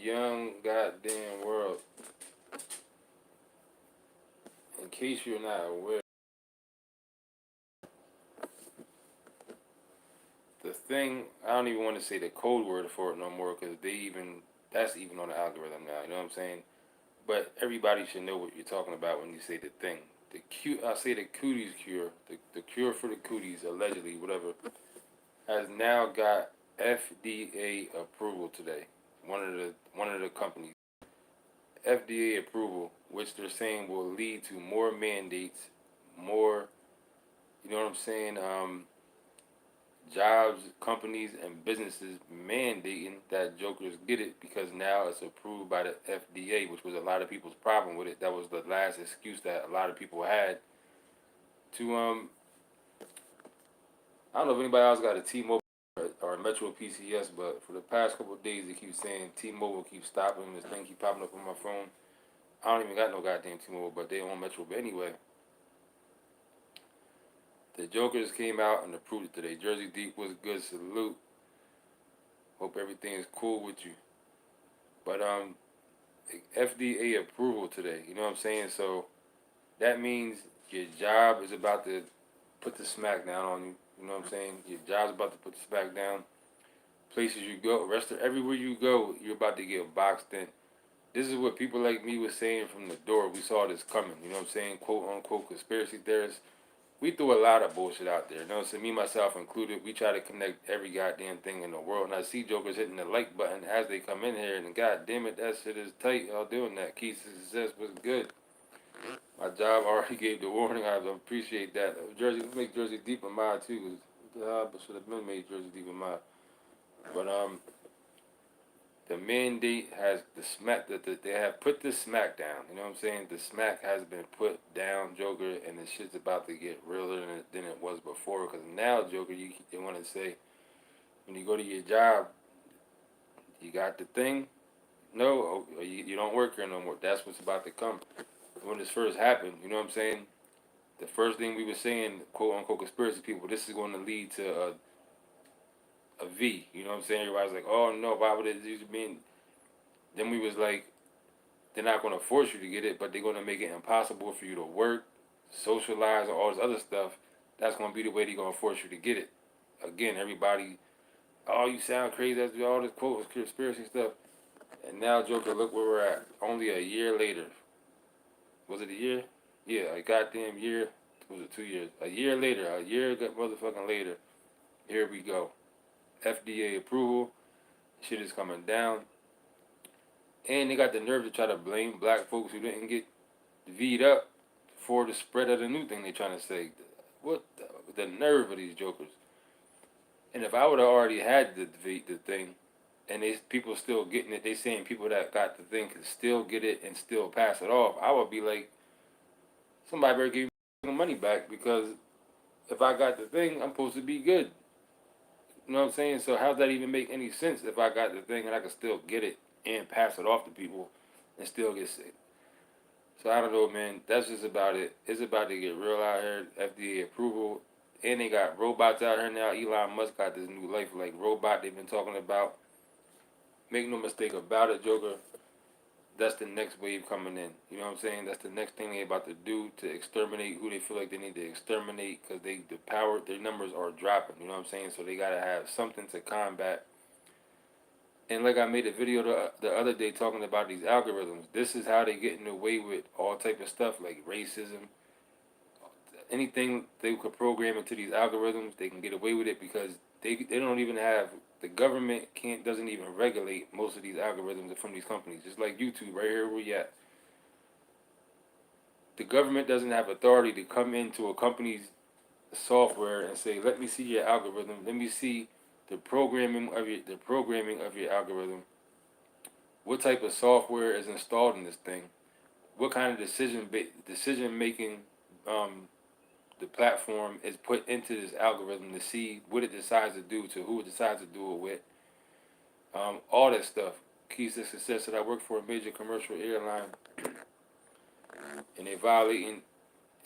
young goddamn world. In case you're not aware, the thing, I don't even want to say the code word for it no more because that's even on the algorithm now, you know what I'm saying? But everybody should know what you're talking about when you say the thing. I say the cooties cure, the cure for the cooties, allegedly, whatever, has now got FDA approval today. One of the companies. FDA approval, which they're saying will lead to more mandates, more, you know what I'm saying, jobs, companies, and businesses mandating that jokers get it because now it's approved by the FDA, which was a lot of people's problem with it. That was the last excuse that a lot of people had to I don't know if anybody else got a T-Mobile or a Metro PCS, but for the past couple of days they keep saying T-Mobile keeps stopping. This thing keep popping up on my phone. I don't even got no goddamn T-Mobile, but they on Metro. But anyway, the Jokers came out and approved it today. Jersey Deep was good. Salute. Hope everything is cool with you. But FDA approval today. You know what I'm saying? So that means your job is about to put the smack down on you. You know what I'm saying? Your job's about to put the smack down. Places you go, everywhere you go, you're about to get boxed in. This is what people like me was saying from the door. We saw this coming. You know what I'm saying? Quote unquote conspiracy theorists. We threw a lot of bullshit out there. You know what I'm saying? Me, myself included. We try to connect every goddamn thing in the world. And I see jokers hitting the like button as they come in here. And god damn it, that shit is tight. Y'all doing that. Keys to success was good. My job already gave the warning. I appreciate that. Jersey, let's make Jersey Deep in mind too. Cause what the hell should have been made Jersey Deep in mind. But the mandate has the smack that they have put the smack down. You know what I'm saying? The smack has been put down, Joker, and the shit's about to get realer than it was before. Because now, Joker, they want to say when you go to your job, you got the thing. No, you don't work here no more. That's what's about to come. When this first happened, you know what I'm saying? The first thing we were saying, quote unquote, conspiracy people, this is going to lead to a V. You know what I'm saying? Everybody's like, oh no, why would it mean? Then we was like, they're not going to force you to get it, but they're going to make it impossible for you to work, socialize, and all this other stuff. That's going to be the way they're going to force you to get it. Again, everybody, oh, you sound crazy. That's all this quote conspiracy stuff. And now, Joker, look where we're at. Only a year later. Was it a year? Yeah, a goddamn year. Was it 2 years? A year later, a year motherfucking later. Here we go. FDA approval. Shit is coming down. And they got the nerve to try to blame black folks who didn't get V'd up for the spread of the new thing they trying to say. What the nerve of these jokers? And if I would have already had the thing, and people still getting it, they saying people that got the thing can still get it and still pass it off. I would be like, somebody better give me the money back because if I got the thing, I'm supposed to be good. You know what I'm saying? So how does that even make any sense if I got the thing and I can still get it and pass it off to people and still get sick? So I don't know, man. That's just about it. It's about to get real out here. FDA approval, and they got robots out here now. Elon Musk got this new life like robot they've been talking about. Make no mistake about it, Joker. That's the next wave coming in. You know what I'm saying? That's the next thing they about to do to exterminate who they feel like they need to exterminate because their numbers are dropping. You know what I'm saying? So they gotta have something to combat. And like I made a video the other day talking about these algorithms. This is how they getting away with all type of stuff like racism. Anything they could program into these algorithms, they can get away with it because they don't even have the government doesn't even regulate most of these algorithms from these companies. Just like YouTube, right here where we at. The government doesn't have authority to come into a company's software and say, "Let me see your algorithm. Let me see the programming of your algorithm. What type of software is installed in this thing? What kind of decision making the platform is put into this algorithm to see what it decides to do to who it decides to do it with. All that stuff. Keys to success that I work for a major commercial airline, and they violating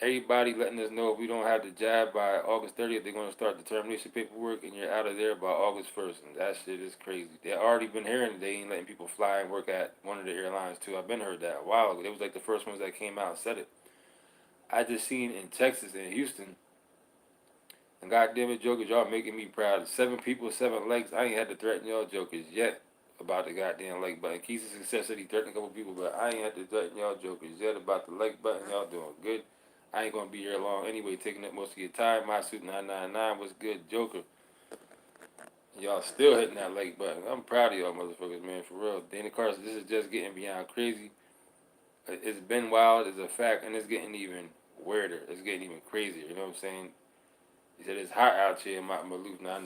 Everybody letting us know if we don't have the jab by August 30th, they're going to start the termination paperwork, and you're out of there by August 1st. And that shit is crazy. They already been hearing they ain't letting people fly and work at one of the airlines too. I've been heard that a while ago. They was like the first ones that came out and said it. I just seen in Texas and Houston, and goddamn it, jokers, y'all making me proud. 7 people, 7 legs. I ain't had to threaten y'all jokers yet about the goddamn leg button. Keys of Success said he threatened a couple people, but I ain't had to threaten y'all jokers yet about the leg button. Y'all doing good. I ain't gonna be here long anyway, taking up most of your time. My suit 999 was good, Joker. Y'all still hitting that leg button. I'm proud of y'all motherfuckers, man, for real. Dana Carson, this is just getting beyond crazy. It's been wild, it's a fact, and it's getting even weirder. It's getting even crazier, you know what I'm saying? He said it's hot out here in Mount Maloof. Nah.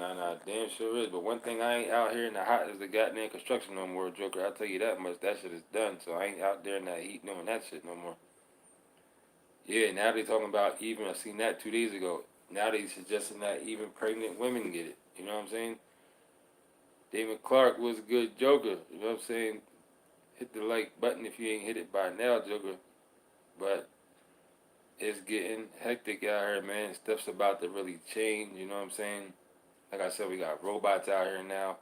Damn sure is. But one thing I ain't out here in the hot is the goddamn construction no more, Joker. I'll tell you that much. That shit is done. So I ain't out there in that heat doing that shit no more. Yeah, now they talking about even, I seen that 2 days ago. Now they suggesting that even pregnant women get it. You know what I'm saying? David Clark was a good Joker. You know what I'm saying? Hit the like button if you ain't hit it by now, Joker. But it's getting hectic out here, man. Stuff's about to really change. You know what I'm saying? Like I said, we got robots out here now.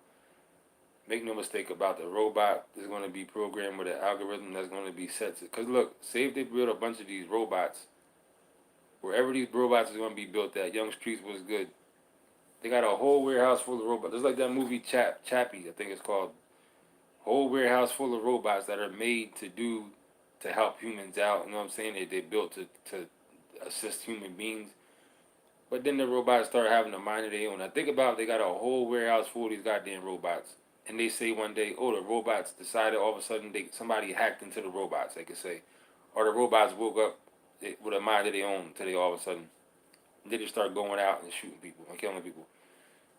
Make no mistake about the robot is going to be programmed with an algorithm that's going to be set to. Because look, say if they build a bunch of these robots, wherever these robots is going to be built at, Young Streets was good. They got a whole warehouse full of robots. It's like that movie Chappie, I think it's called. Whole warehouse full of robots that are made to help humans out. You know what I'm saying? They built to assist human beings. But then the robots start having a mind of their own. I think about it, they got a whole warehouse full of these goddamn robots. And they say one day, oh, the robots decided all of a sudden somebody hacked into the robots, they could say. Or the robots woke up with a mind of their own today all of a sudden. And they just start going out and shooting people and killing people.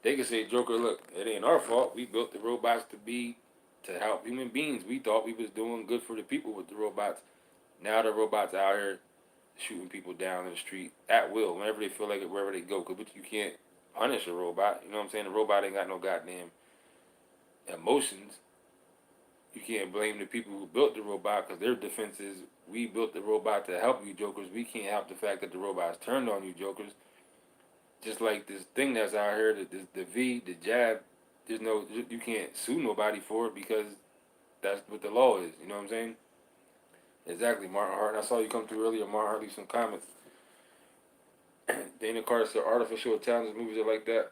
They could say, Joker, look, it ain't our fault. We built the robots to help human beings. We thought we was doing good for the people with the robots. Now the robots out here shooting people down in the street at will, whenever they feel like it, wherever they go. Cause you can't punish a robot. You know what I'm saying? The robot ain't got no goddamn emotions. You can't blame the people who built the robot because their defense is we built the robot to help you jokers. We can't help the fact that the robot's turned on you jokers. Just like this thing that's out here, the V, the jab. There's no, you can't sue nobody for it because that's what the law is. You know what I'm saying? Exactly, Martin Hart. I saw you come through earlier. Martin Hart leave some comments. Dana Carter said artificial intelligence movies are like that.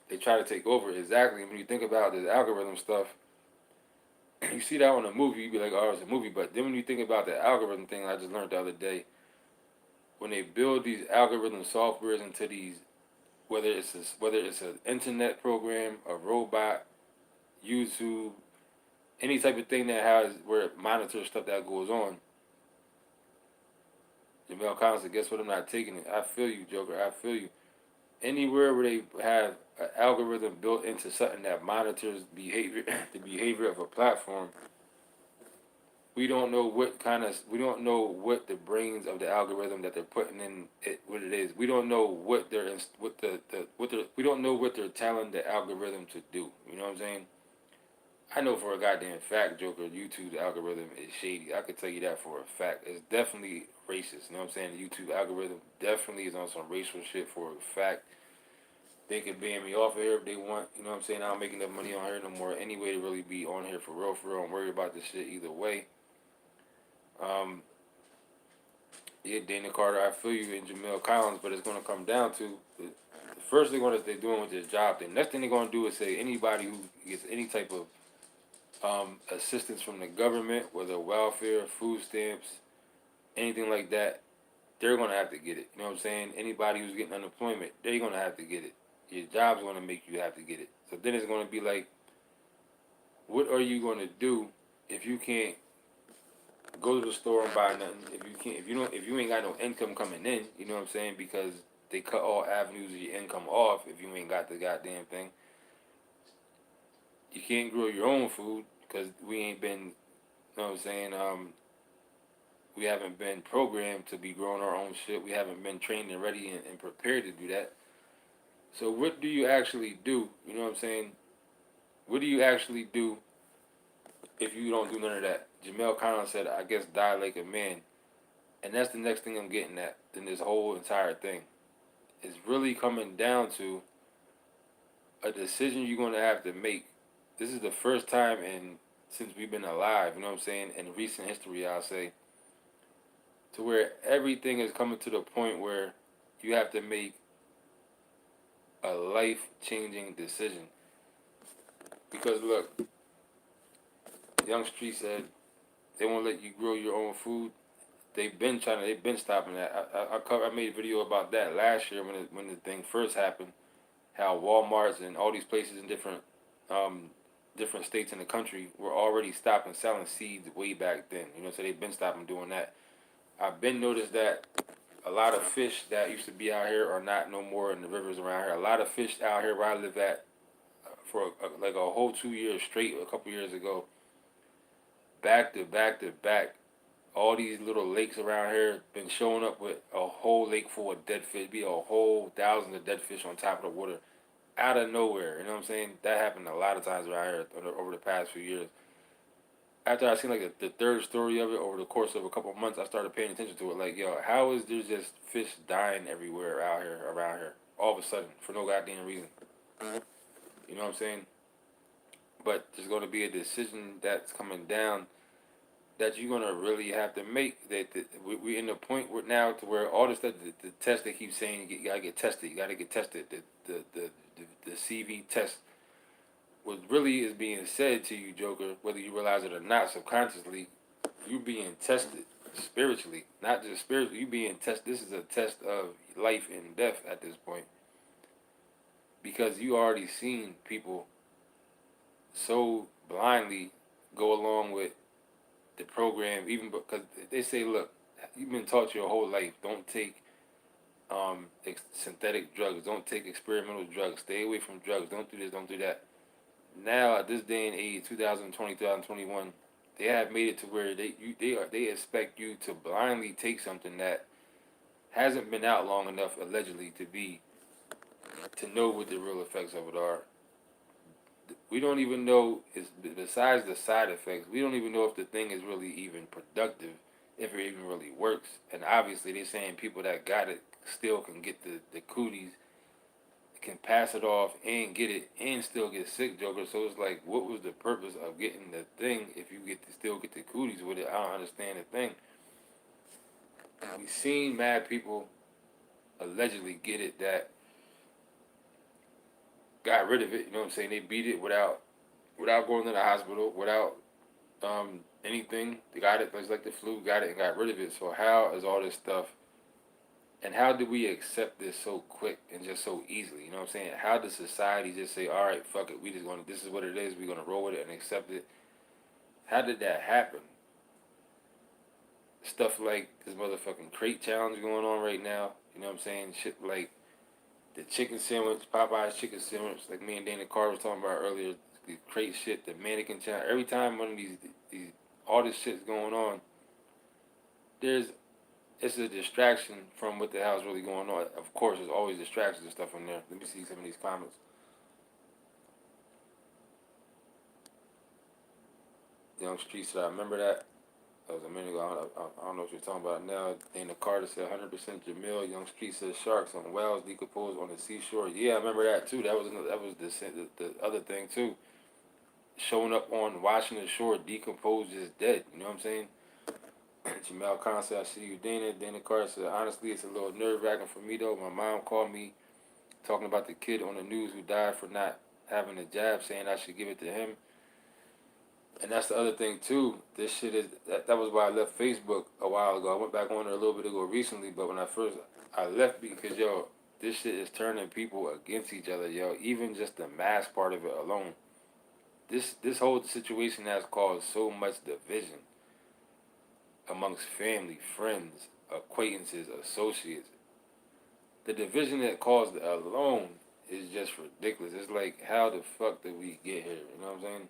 They try to take over. Exactly. When you think about this algorithm stuff, you see that on a movie, you be like, oh, it's a movie. But then when you think about the algorithm thing I just learned the other day, when they build these algorithm softwares into these, whether it's an internet program, a robot, YouTube, any type of thing that has where it monitors stuff that goes on. Jamel Collins said, guess what? I'm not taking it. I feel you, Joker. I feel you. Anywhere where they have an algorithm built into something that monitors behavior, the behavior of a platform, we don't know what the brains of the algorithm that they're putting in it, what it is. We don't know what they're, we don't know what they're telling the algorithm to do. You know what I'm saying? I know for a goddamn fact, Joker, YouTube's algorithm is shady. I could tell you that for a fact. It's definitely racist. You know what I'm saying? The YouTube algorithm definitely is on some racial shit for a fact. They can ban me off of here if they want. You know what I'm saying? I don't make enough money on here no more. Any way to really be on here for real, for real. I'm worried about this shit either way. Um, yeah, Dana Carter, I feel you, and Jamel Collins, but it's going to come down to the first thing they're doing with this job thing. Next thing they're going to do is say anybody who gets any type of assistance from the government, whether welfare, food stamps, anything like that, they're going to have to get it. You know what I'm saying? Anybody who's getting unemployment, they're going to have to get it. Your job's going to make you have to get it. So then it's going to be like, what are you going to do if you can't go to the store and buy nothing? If you can't, if you ain't got no income coming in, you know what I'm saying? Because they cut all avenues of your income off if you ain't got the goddamn thing. You can't grow your own food because we ain't been, you know what I'm saying? We haven't been programmed to be growing our own shit. We haven't been trained and ready and prepared to do that. So what do you actually do? You know what I'm saying? What do you actually do if you don't do none of that? Jamel Collins said, I guess die like a man. And that's the next thing I'm getting at in this whole entire thing. It's really coming down to a decision you're going to have to make. This is the first time in since we've been alive, you know what I'm saying, in recent history, I'll say, to where everything is coming to the point where you have to make a life-changing decision. Because look, Young Street said they won't let you grow your own food. They've been stopping that. I made a video about that last year when the thing first happened. How Walmart's and all these places in um, different states in the country were already stopping selling seeds way back then. You know, so they've been stopping doing that. I've been noticed that a lot of fish that used to be out here are not no more in the rivers around here. A lot of fish out here where I live at for like a whole 2 years straight, a couple years ago, back to back to back. All these little lakes around here been showing up with a whole lake full of dead fish, be a whole thousands of dead fish on top of the water out of nowhere. You know what I'm saying? That happened a lot of times around here over the past few years. After I seen like the third story of it over the course of a couple of months, I started paying attention to it. Like, yo, how is there just fish dying everywhere out here, around here, all of a sudden for no goddamn reason? You know what I'm saying? But there's going to be a decision that's coming down that you're gonna really have to make. We in the point where now to where all the stuff, the test they keep saying you gotta get tested, you gotta get tested. The CV test, what really is being said to you, Joker, whether you realize it or not, subconsciously, you being tested spiritually, not just spiritually. You being tested. This is a test of life and death at this point because you already seen people so blindly go along with the program, even because they say, look, you've been taught your whole life, don't take synthetic drugs, don't take experimental drugs, stay away from drugs, don't do this, don't do that. Now at this day and age, 2020, 2021, they have made it to where they expect you to blindly take something that hasn't been out long enough allegedly to know what the real effects of it are. We don't even know is besides the side effects. We don't even know if the thing is really even productive, if it even really works. And obviously, they're saying people that got it still can get the cooties, can pass it off and get it and still get sick, Joker. So it's like, what was the purpose of getting the thing if you get to still get the cooties with it? I don't understand the thing. We've seen mad people allegedly get it that got rid of it. You know what I'm saying? They beat it without going to the hospital, without anything. They got it, it's like the flu, got it and got rid of it. So how is all this stuff, and how do we accept this so quick and just so easily? You know what I'm saying? How does society just say, all right, fuck it, we just gonna, this is what it is, we're gonna roll with it and accept it? How did that happen? Stuff like this motherfucking crate challenge going on right now. You know what I'm saying? Shit like the chicken sandwich, Popeye's chicken sandwich, like me and Dana Carr was talking about earlier. The crate shit, the mannequin challenge. Every time one of these all this shit's going on, there's it's a distraction from what the hell's really going on. Of course, there's always distractions and stuff in there. Let me see some of these comments. Young Street said, I remember that. That was a minute ago. I don't know what you're talking about now. Dana Carter said 100% Jamil. Young Street says sharks on whales decomposed on the seashore. Yeah, I remember that too. That was the other thing too. Showing up on Washington Shore, decomposed, just dead. You know what I'm saying? Jamal Khan said, I see you, Dana. Dana Carter said, honestly, it's a little nerve wracking for me though. My mom called me talking about the kid on the news who died for not having a jab, saying I should give it to him. And that's the other thing too. This shit is that was why I left Facebook a while ago. I went back on there a little bit ago recently, but when I left because yo, this shit is turning people against each other, yo. Even just the mass part of it alone. This whole situation has caused so much division amongst family, friends, acquaintances, associates. The division that caused it alone is just ridiculous. It's like, how the fuck did we get here? You know what I'm saying?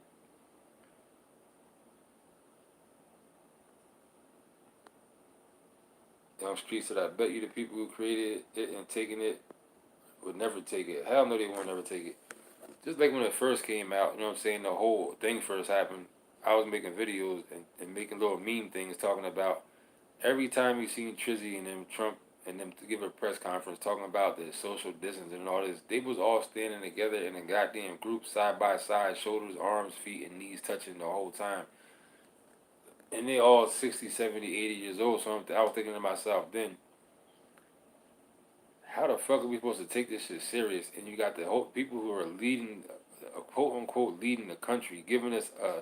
Young Street said, I bet you the people who created it and taking it would never take it. Hell no, they won't never take it. Just like when it first came out, you know what I'm saying? The whole thing first happened. I was making videos and making little meme things talking about Every time you seen Trizzy and them Trump and them to give a press conference talking about the social distance and all this, they was all standing together in a goddamn group side by side, shoulders, arms, feet, and knees touching the whole time. And they all 60, 70, 80 years old. So I was thinking to myself then, how the fuck are we supposed to take this shit serious? And you got the whole people who are leading, quote unquote, leading the country, giving us a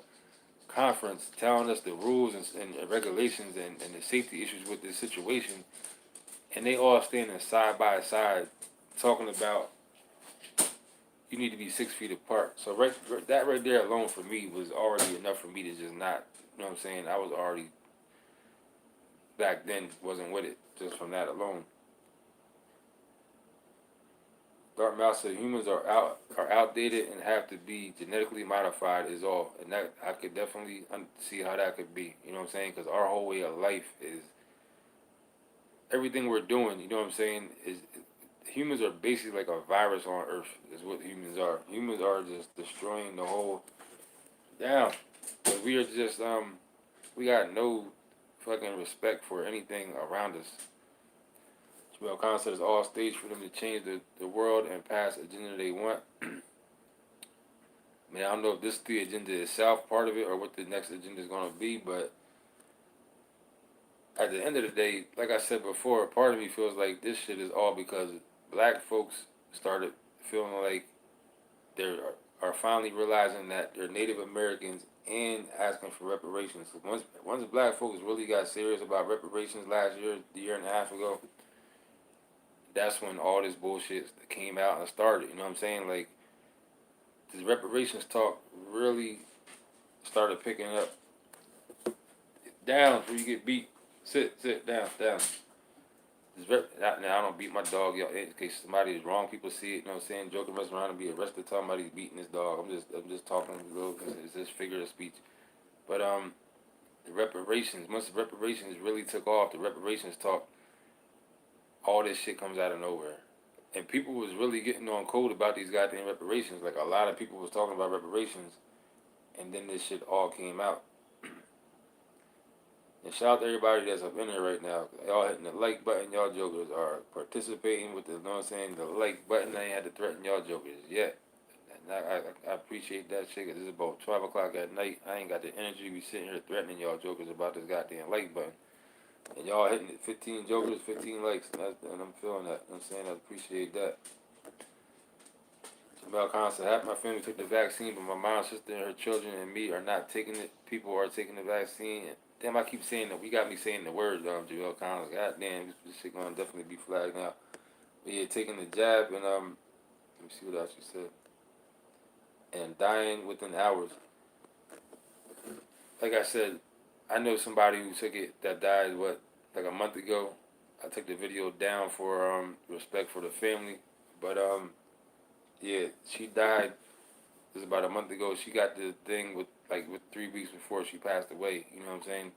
conference, telling us the rules and regulations and the safety issues with this situation, and they all standing side by side talking about you need to be 6 feet apart. So that right there alone for me was already enough for me to just not, you know what I'm saying? I was already back then wasn't with it just from that alone. Dartmouth said humans are outdated and have to be genetically modified is all, and that I could definitely see how that could be. You know what I'm saying? Because our whole way of life is everything we're doing. You know what I'm saying? Is humans are basically like a virus on Earth. Is what humans are. Humans are just destroying the whole down. But we are just we got no fucking respect for anything around us. Jamel Khan said it's all staged for them to change the world and pass the agenda they want. I mean, I don't know if this is the agenda itself, part of it, or what the next agenda is going to be, but at the end of the day, like I said before, part of me feels like this shit is all because black folks started feeling like they are finally realizing that they're Native Americans and asking for reparations. So once black folks really got serious about reparations last year, the year and a half ago, that's when all this bullshit came out and started. You know what I'm saying? Like this reparations talk really started picking up. Down before you get beat. Sit down, down. Now I don't beat my dog, y'all. In case somebody is wrong, people see it. You know what I'm saying? Joking, messing around, and be arrested. Talking about he's beating his dog. I'm just talking a little. It's just figure of speech. But the reparations. Once the reparations really took off, the reparations talk. All this shit comes out of nowhere, and people was really getting on code about these goddamn reparations. Like a lot of people was talking about reparations, and then this shit all came out. And shout out to everybody that's up in here right now. Y'all hitting the like button. Y'all jokers are participating with the, you know what I'm saying, the like button. I ain't had to threaten y'all jokers yet. And I appreciate that shit because it's about 12 o'clock at night. I ain't got the energy to be sitting here threatening y'all jokers about this goddamn like button. And y'all hitting it, 15 jokers, 15 likes. And I'm feeling that. You know what I'm saying? I appreciate that. Jamel Khan said, half my family took the vaccine, but my mom, sister, and her children and me are not taking it. People are taking the vaccine. Damn, I keep saying that. We got me saying the word, Jamel Khan. God damn, this shit gonna definitely be flagged now. But yeah, taking the jab and let me see what else you said. And dying within hours. Like I said, I know somebody who took it that died like a month ago. I took the video down for respect for the family, but yeah, she died. It was about a month ago. She got the thing with 3 weeks before she passed away. You know what I'm saying?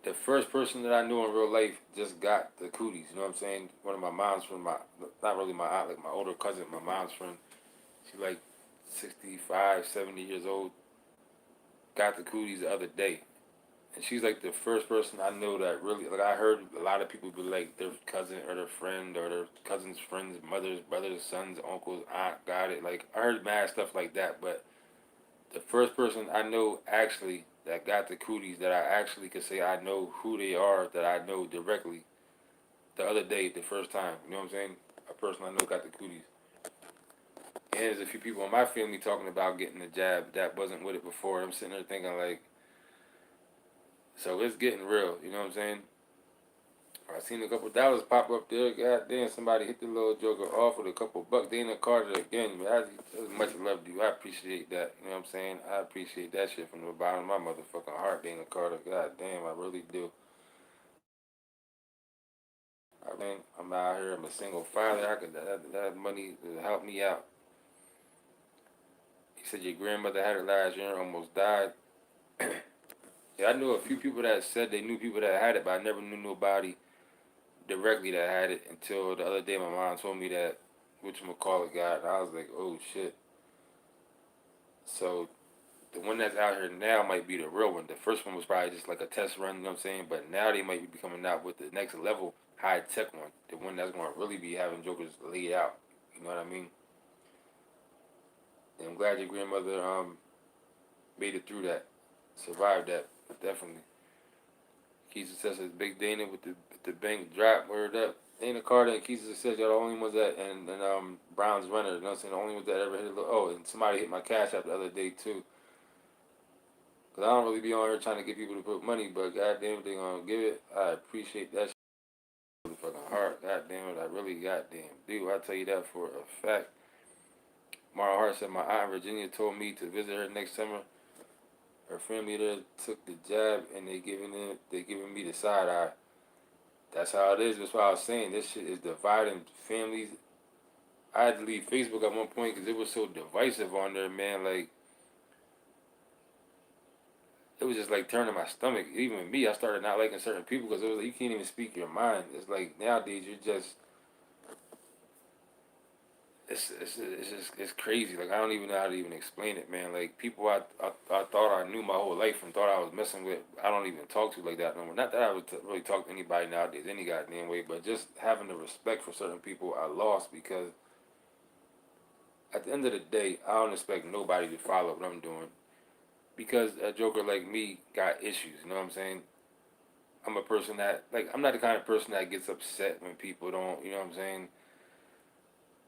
The first person that I knew in real life just got the cooties. You know what I'm saying? One of my mom's friend, not really my aunt, like my older cousin, my mom's friend. She like 65, 70 years old. Got the cooties the other day. And she's like the first person I know that really, like I heard a lot of people be like their cousin or their friend or their cousin's friends, mothers, brothers, sons, uncles, aunt got it. Like I heard mad stuff like that, but the first person I know actually that got the cooties that I actually could say I know who they are, that I know directly, the other day, the first time. You know what I'm saying? A person I know got the cooties. And there's a few people in my family talking about getting the jab that wasn't with it before. I'm sitting there thinking like, so it's getting real. You know what I'm saying? I seen a couple dollars pop up there. God damn, somebody hit the little joker off with a couple bucks. They in the Carter again. Man, that's much love to you. I appreciate that. You know what I'm saying? I appreciate that shit from the bottom of my motherfucking heart. Dana Carter. God damn, I really do. I mean, I'm out here. I'm a single father. I could that money to help me out. He said your grandmother had it last year, almost died. Yeah, I knew a few people that said they knew people that had it, but I never knew nobody directly that had it until the other day. My mom told me that whatchamacallit got, and I was like, oh shit. So the one that's out here now might be the real one. The first one was probably just like a test run, you know what I'm saying? But now they might be coming out with the next level, high tech one, the one that's going to really be having jokers laid out. You know what I mean? And I'm glad your grandmother made it through that, survived that, definitely. Keys of Success is Big Dana with the bank drop, word up. Dana Carter and Keys of Success, y'all the only ones that, and Brown's Runner, you know what I'm saying? The only ones that ever hit a little, oh, and somebody hit my cash app the other day too. Cause I don't really be on here trying to get people to put money, but goddamn, if they gonna give it, I appreciate that shit from the fucking heart. Goddamn it, I really goddamn do. I tell you that for a fact. Mara Hart said my aunt Virginia told me to visit her next summer. Her family there took the jab and they giving me the side eye. That's how it is. That's why I was saying this shit is dividing families. I had to leave Facebook at one point because it was so divisive on there, man. Like it was just like turning my stomach. Even me, I started not liking certain people because it was like, you can't even speak your mind. It's like nowadays you're just it's just it's crazy. Like I don't even know how to even explain it, man. Like people I thought I knew my whole life and thought I was messing with. I don't even talk to like that no more. Not that I would really talk to anybody nowadays any goddamn way, but just having the respect for certain people I lost because at the end of the day I don't expect nobody to follow what I'm doing because a joker like me got issues. You know what I'm saying? I'm a person that like I'm not the kind of person that gets upset when people don't. You know what I'm saying?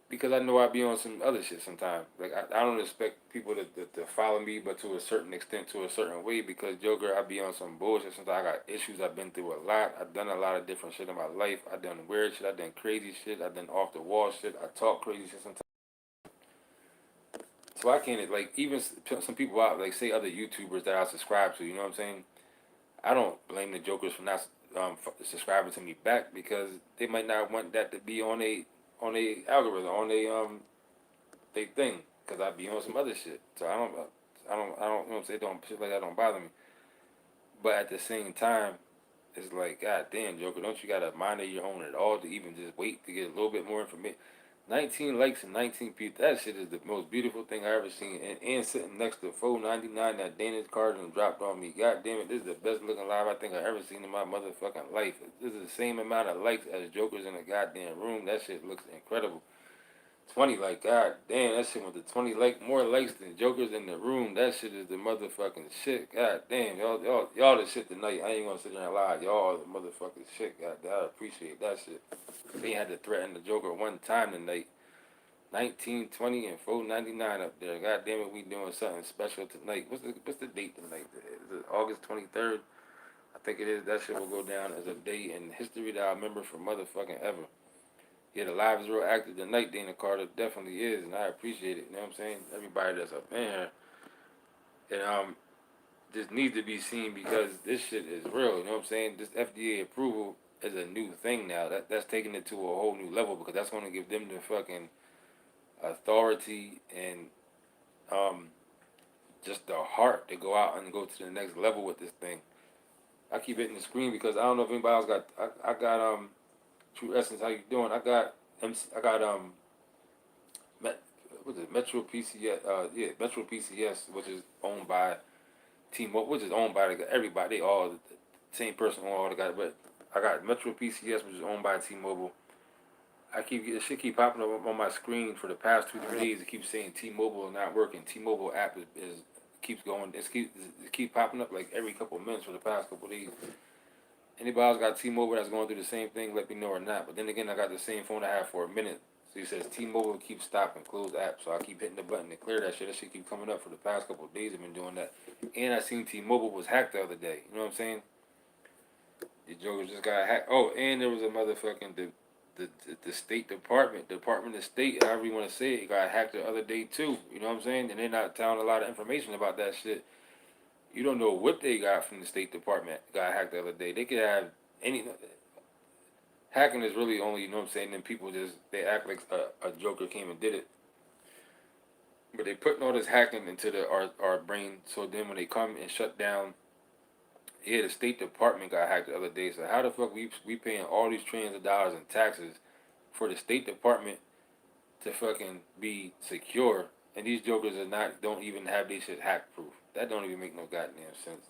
Because I know I be on some other shit sometimes. Like I don't expect people to follow me, but to a certain extent, to a certain way. Because Joker, I be on some bullshit. Sometimes I got issues. I've been through a lot. I've done a lot of different shit in my life. I done weird shit. I done crazy shit. I done off the wall shit. I talk crazy shit sometimes. So I can't like even some people out like say other YouTubers that I subscribe to. You know what I'm saying? I don't blame the Jokers for not subscribing to me back because they might not want that to be on a algorithm on a they thing because I be on some other shit. So I don't, you know what I'm saying? Don't shit like that don't bother me. But at the same time, it's like, God damn, Joker, don't you got a mind of your own at all to even just wait to get a little bit more information? 19 likes and 19 people. That shit is the most beautiful thing I ever seen. And sitting next to 499 that Danish card and dropped on me. God damn it, this is the best looking live I think I ever seen in my motherfucking life. This is the same amount of likes as Jokers in a goddamn room. That shit looks incredible. 20 like god damn that shit went to 20 like more likes than jokers in the room. That shit is the motherfucking shit. God damn y'all the shit tonight. I ain't gonna sit there and lie. Y'all the motherfucking shit. God damn, I appreciate that shit. They had to threaten the Joker one time tonight. 1920 and 499 up there. God damn it, we doing something special tonight. What's the date tonight? Is it August 23rd? I think it is. That shit will go down as a day in history that I remember for motherfucking ever. Yeah, the live is real active tonight, Dana Carter definitely is, and I appreciate it. You know what I'm saying? Everybody that's up in here, and just needs to be seen because this shit is real. You know what I'm saying? This FDA approval is a new thing now. That's taking it to a whole new level because that's going to give them the fucking authority and um just the heart to go out and go to the next level with this thing. I keep hitting the screen because I don't know if anybody else got. I got True Essence. How you doing? I got Met, what is it, Metro PCS, yeah, Metro PCS, which is owned by T-Mobile, which is owned by everybody. They all the same person on all the guys, but I got Metro PCS, which is owned by T-Mobile. I keep it should keep popping up on my screen for the past 2 3 days. It keeps saying T-Mobile is not working. T-Mobile app is keeps going. It keep popping up like every couple of minutes for the past couple of days. Anybody else got T-Mobile that's going through the same thing, let me know or not. But then again, I got the same phone I had for a minute. So he says T-Mobile keeps stopping, close the app. So I keep hitting the button to clear that shit. That shit keep coming up for the past couple of days. I've been doing that. And I seen T-Mobile was hacked the other day. You know what I'm saying? The jokers just got hacked. Oh, and there was a motherfucking the State Department of State, however you want to say it, got hacked the other day too. You know what I'm saying? And they're not telling a lot of information about that shit. You don't know what they got from the State Department. Got hacked the other day. They could have any hacking is really only, you know what I'm saying, then people just, they act like a joker came and did it. But they putting all this hacking into our brain, so then when they come and shut down, yeah, the State Department got hacked the other day. So how the fuck we paying all these trillions of dollars in taxes for the State Department to fucking be secure, and these jokers are not, don't even have this shit hack proof. That don't even make no goddamn sense.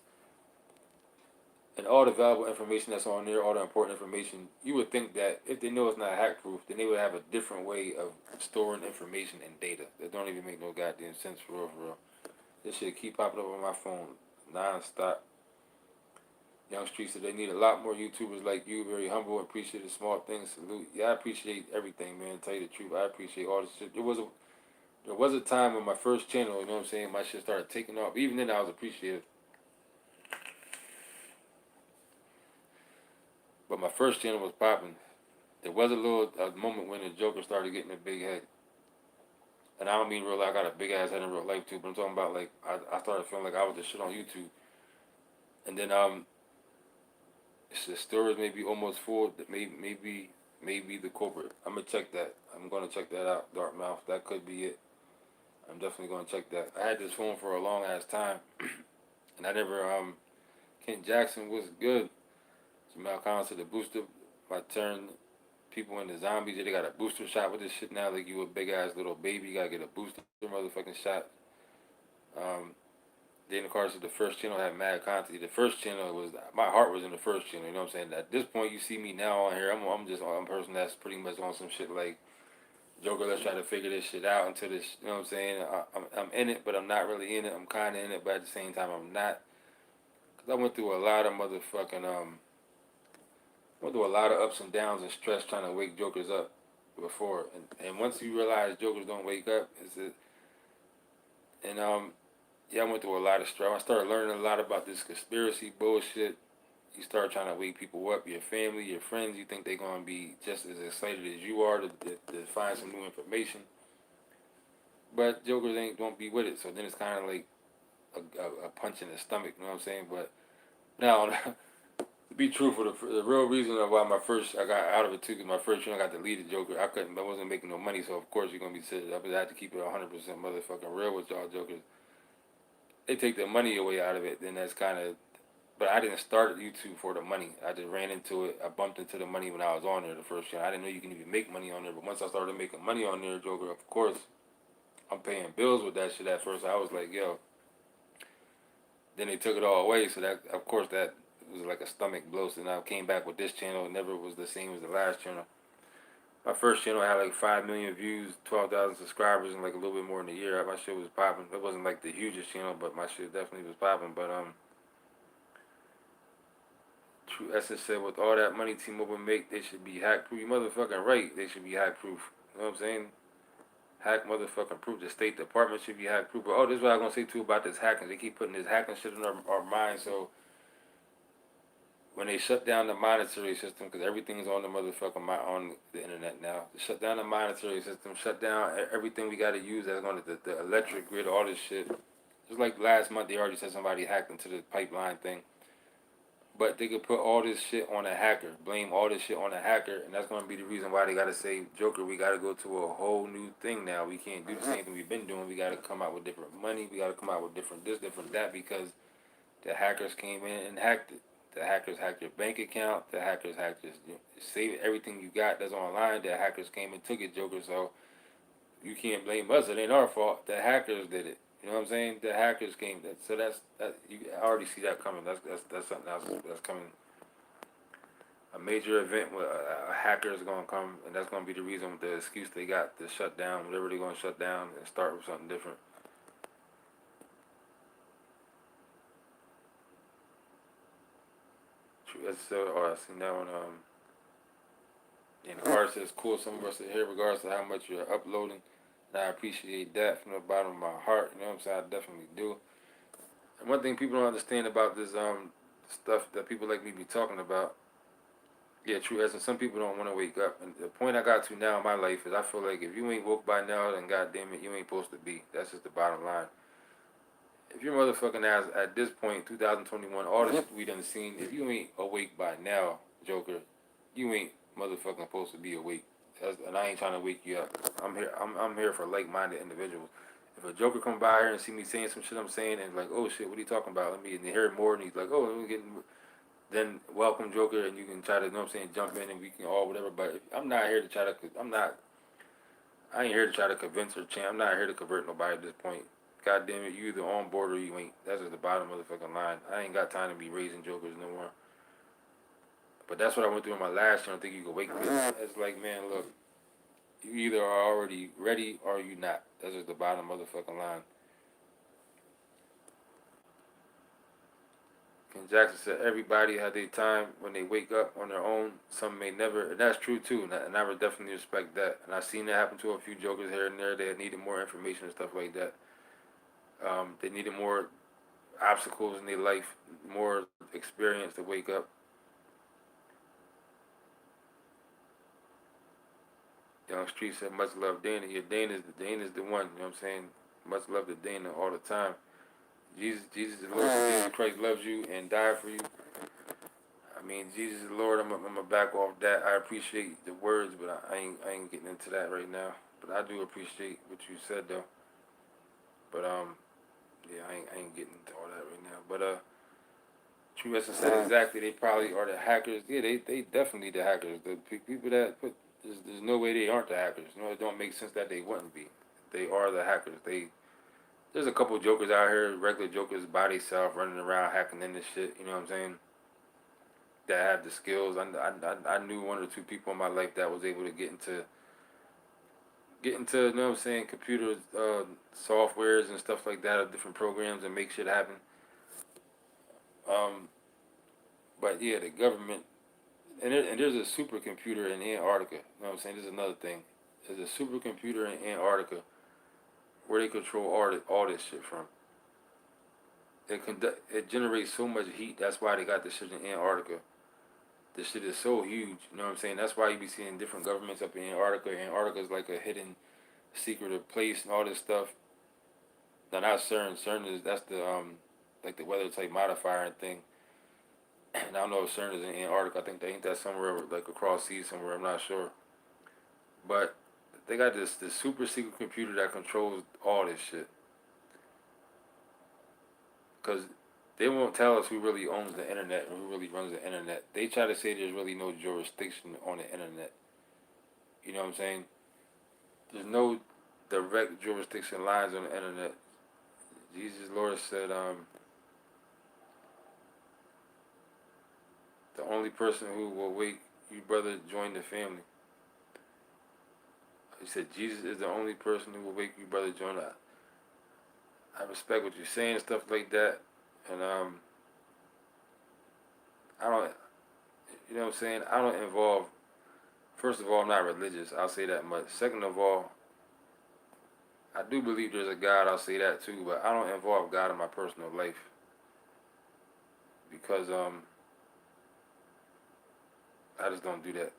And all the valuable information that's on there, all the important information, you would think that if they know it's not hack proof, then they would have a different way of storing information and data. That don't even make no goddamn sense for real, for real. This shit keep popping up on my phone non-stop. Young Street said they need a lot more YouTubers like you, very humble, appreciate the small things, salute. Yeah, I appreciate everything, man. To tell you the truth, I appreciate all this shit. There was a time when my first channel, you know what I'm saying, my shit started taking off. Even then I was appreciative. But my first channel was popping. There was a moment when the Joker started getting a big head. And I don't mean real life, I got a big ass head in real life too, but I'm talking about like I started feeling like I was the shit on YouTube. And then the stories may be almost full. That maybe the culprit. I'm gonna check that. I'm gonna check that out. Dartmouth. That could be it. I'm definitely gonna check that. I had this phone for a long ass time, and I never Kent Jackson was good. Jamal Collins said the booster. I turned people into zombies. They got a booster shot with this shit now. Like you a big ass little baby, you gotta get a booster motherfucking shot. Um, then of course the first channel had mad content. The first channel was my heart was in the first channel. You know what I'm saying? At this point, you see me now on here. I'm a person that's pretty much on some shit like Joker. Let's try to figure this shit out until this. You know what I'm saying? I'm in it, but I'm not really in it. I'm kind of in it, but at the same time, I'm not. Cause I went through a lot of motherfucking went through a lot of ups and downs and stress trying to wake Jokers up before, and once you realize Jokers don't wake up, is it? And yeah, I went through a lot of stress. I started learning a lot about this conspiracy bullshit. You start trying to wake people up, your family, your friends. You think they're gonna be just as excited as you are to find some new information, but Jokers ain't gonna be with it. So then it's kind of like a punch in the stomach. You know what I'm saying? But now, to be truthful, the real reason of why I got out of it too, because my first year I got deleted Joker. I wasn't making no money, so of course you're gonna be sitting up. I had to keep it 100% motherfucking real with y'all Jokers. They take the money away out of it, then that's kind of. But I didn't start YouTube for the money. I just ran into it. I bumped into the money when I was on there the first year. I didn't know you can even make money on there. But once I started making money on there, Joker, of course, I'm paying bills with that shit at first. I was like, yo. Then they took it all away. So that, of course, that was like a stomach blow. So now I came back with this channel. It never was the same as the last channel. My first channel had like 5 million views, 12,000 subscribers in like a little bit more than a year. My shit was popping. It wasn't like the hugest channel, but my shit definitely was popping. But True Essence said with all that money T-Mobile make, they should be hack proof. You motherfucking right. They should be hack proof. You know what I'm saying? Hack motherfucking proof. The State Department should be hack proof. But oh, this is what I'm gonna say too about this hacking. They keep putting this hacking shit in our minds. So when they shut down the monetary system, because everything's on the motherfucking on the internet now. Shut down the monetary system. Shut down everything we got to use that's on the electric grid. All this shit. Just like last month, they already said somebody hacked into the pipeline thing. But they could put all this shit on a hacker, blame all this shit on a hacker, and that's gonna be the reason why they gotta say, Joker, we gotta go to a whole new thing now. We can't do the same thing we've been doing. We gotta come out with different money. We gotta come out with different this, different that, because the hackers came in and hacked it. The hackers hacked your bank account. The hackers hacked your save everything you got that's online. The hackers came and took it, Joker. So you can't blame us. It ain't our fault. The hackers did it. You know what I'm saying? The hackers came. So that's that. I already see that coming. That's something else that's coming. A major event where a hacker is gonna come, and that's gonna be the reason, the excuse they got to shut down whatever they're gonna shut down and start with something different. True. That's so. Oh, I seen that one. And the card says, "Cool." Some of us are here, regardless of how much you're uploading, and I appreciate that from the bottom of my heart. You know what I'm saying? I definitely do. And one thing people don't understand about this stuff that people like me be talking about. Yeah, true. As in, some people don't want to wake up, and the point I got to now in my life is I feel like if you ain't woke by now, then goddamn it, you ain't supposed to be. That's just the bottom line. If you're motherfucking ass at this point, 2021, all the shit we done seen, if you ain't awake by now, Joker, you ain't motherfucking supposed to be awake. And I ain't trying to wake you up. I'm here for like-minded individuals. If a Joker come by here and see me saying some shit I'm saying and like, oh shit, what are you talking about? Let me and hear it more, and he's like, oh, let me get. Then welcome Joker, and you can try to, you know what I'm saying, jump in and we can all whatever. But I'm not here to I ain't here to try to convince or change. I'm not here to convert nobody at this point. God damn it, you either on board or you ain't. That's just the bottom motherfucking line. I ain't got time to be raising jokers no more. But that's what I went through in my last year. I don't think you can wake me. It's like, man, look, you either are already ready or you not. That's just the bottom motherfucking line. Ken Jackson said everybody had their time when they wake up on their own. Some may never, and that's true too. And I would definitely respect that. And I've seen that happen to a few jokers here and there. They needed more information and stuff like that. They needed more obstacles in their life, more experience to wake up. Young Street said, "Much love, Dana." Yeah, Dana's the one. You know what I'm saying? Much love to Dana all the time. Jesus is Lord. Jesus Christ loves you and died for you. I mean, Jesus is Lord. I'm gonna back off that. I appreciate the words, but I ain't getting into that right now. But I do appreciate what you said though. But yeah, I ain't getting into all that right now. But True Essence said exactly. They probably are the hackers. Yeah, they definitely the hackers. The people that put there's no way they aren't the hackers. You know, it don't make sense that they wouldn't be. They are the hackers. There's a couple jokers out here, regular jokers by themselves running around hacking in this shit. You know what I'm saying? That have the skills. I knew one or two people in my life that was able to get into you know what I'm saying, computer softwares and stuff like that, of different programs and make shit happen. Um, but yeah, the government and there's a supercomputer in Antarctica. You know what I'm saying? There's another thing. There's a supercomputer in Antarctica where they control all this shit from. It generates so much heat. That's why they got this shit in Antarctica. This shit is so huge. You know what I'm saying? That's why you be seeing different governments up in Antarctica. Antarctica is like a hidden, secretive place and all this stuff. Now not CERN. CERN is that's the like the weather type modifier thing. And I don't know if CERN is in Antarctica. I think they ain't that somewhere like across seas somewhere. I'm not sure. But they got this super secret computer that controls all this shit. Cause they won't tell us who really owns the internet and who really runs the internet. They try to say there's really no jurisdiction on the internet. You know what I'm saying? There's no direct jurisdiction lines on the internet. Jesus Lord said, the only person who will wake you brother join the family. He said Jesus is the only person who will wake you brother join the. I respect what you're saying, stuff like that, and I don't, you know what I'm saying? I don't involve. First of all, I'm not religious. I'll say that much. Second of all, I do believe there's a God. I'll say that too, but I don't involve God in my personal life because I just don't do that.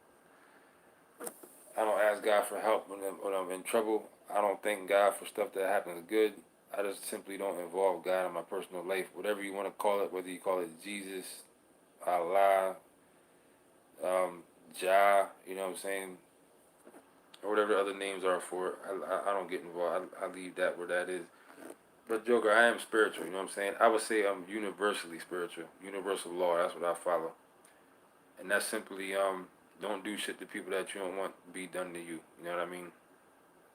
I don't ask God for help when I'm in trouble. I don't thank God for stuff that happens good. I just simply don't involve God in my personal life. Whatever you want to call it, whether you call it Jesus, Allah, Jah, you know what I'm saying, or whatever the other names are for it. I don't get involved. I leave that where that is. But Joker, I am spiritual. You know what I'm saying? I would say I'm universally spiritual. Universal law. That's what I follow. And that's simply don't do shit to people that you don't want to be done to you. You know what I mean?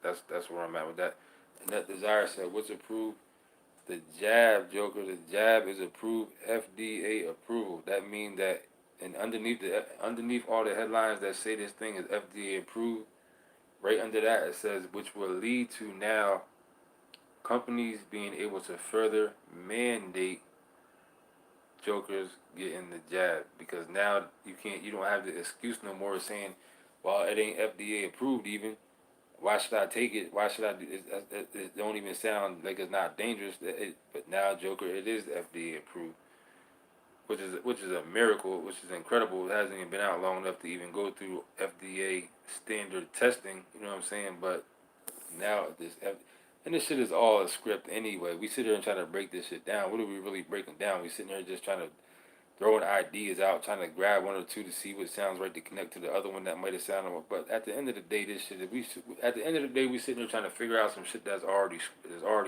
That's where I'm at with that. And that Desire said, what's approved? The jab, Joker. The jab is approved. FDA approval. That means that, and underneath all the headlines that say this thing is FDA approved, right under that it says, which will lead to now companies being able to further mandate jokers getting the jab, because now you don't have the excuse no more saying, well, it ain't FDA approved even. Why should I take it? Why should I do it don't even sound like it's not dangerous. But now, Joker, it is FDA approved, which is a miracle, which is incredible. It hasn't even been out long enough to even go through FDA standard testing. You know what I'm saying? But now and this shit is all a script anyway. We sit here and try to break this shit down. What are we really breaking down? We sitting there just trying to throwing ideas out, trying to grab one or two to see what sounds right to connect to the other one that might have sounded. But at the end of the day, this shit. At the end of the day, we sitting there trying to figure out some shit that's already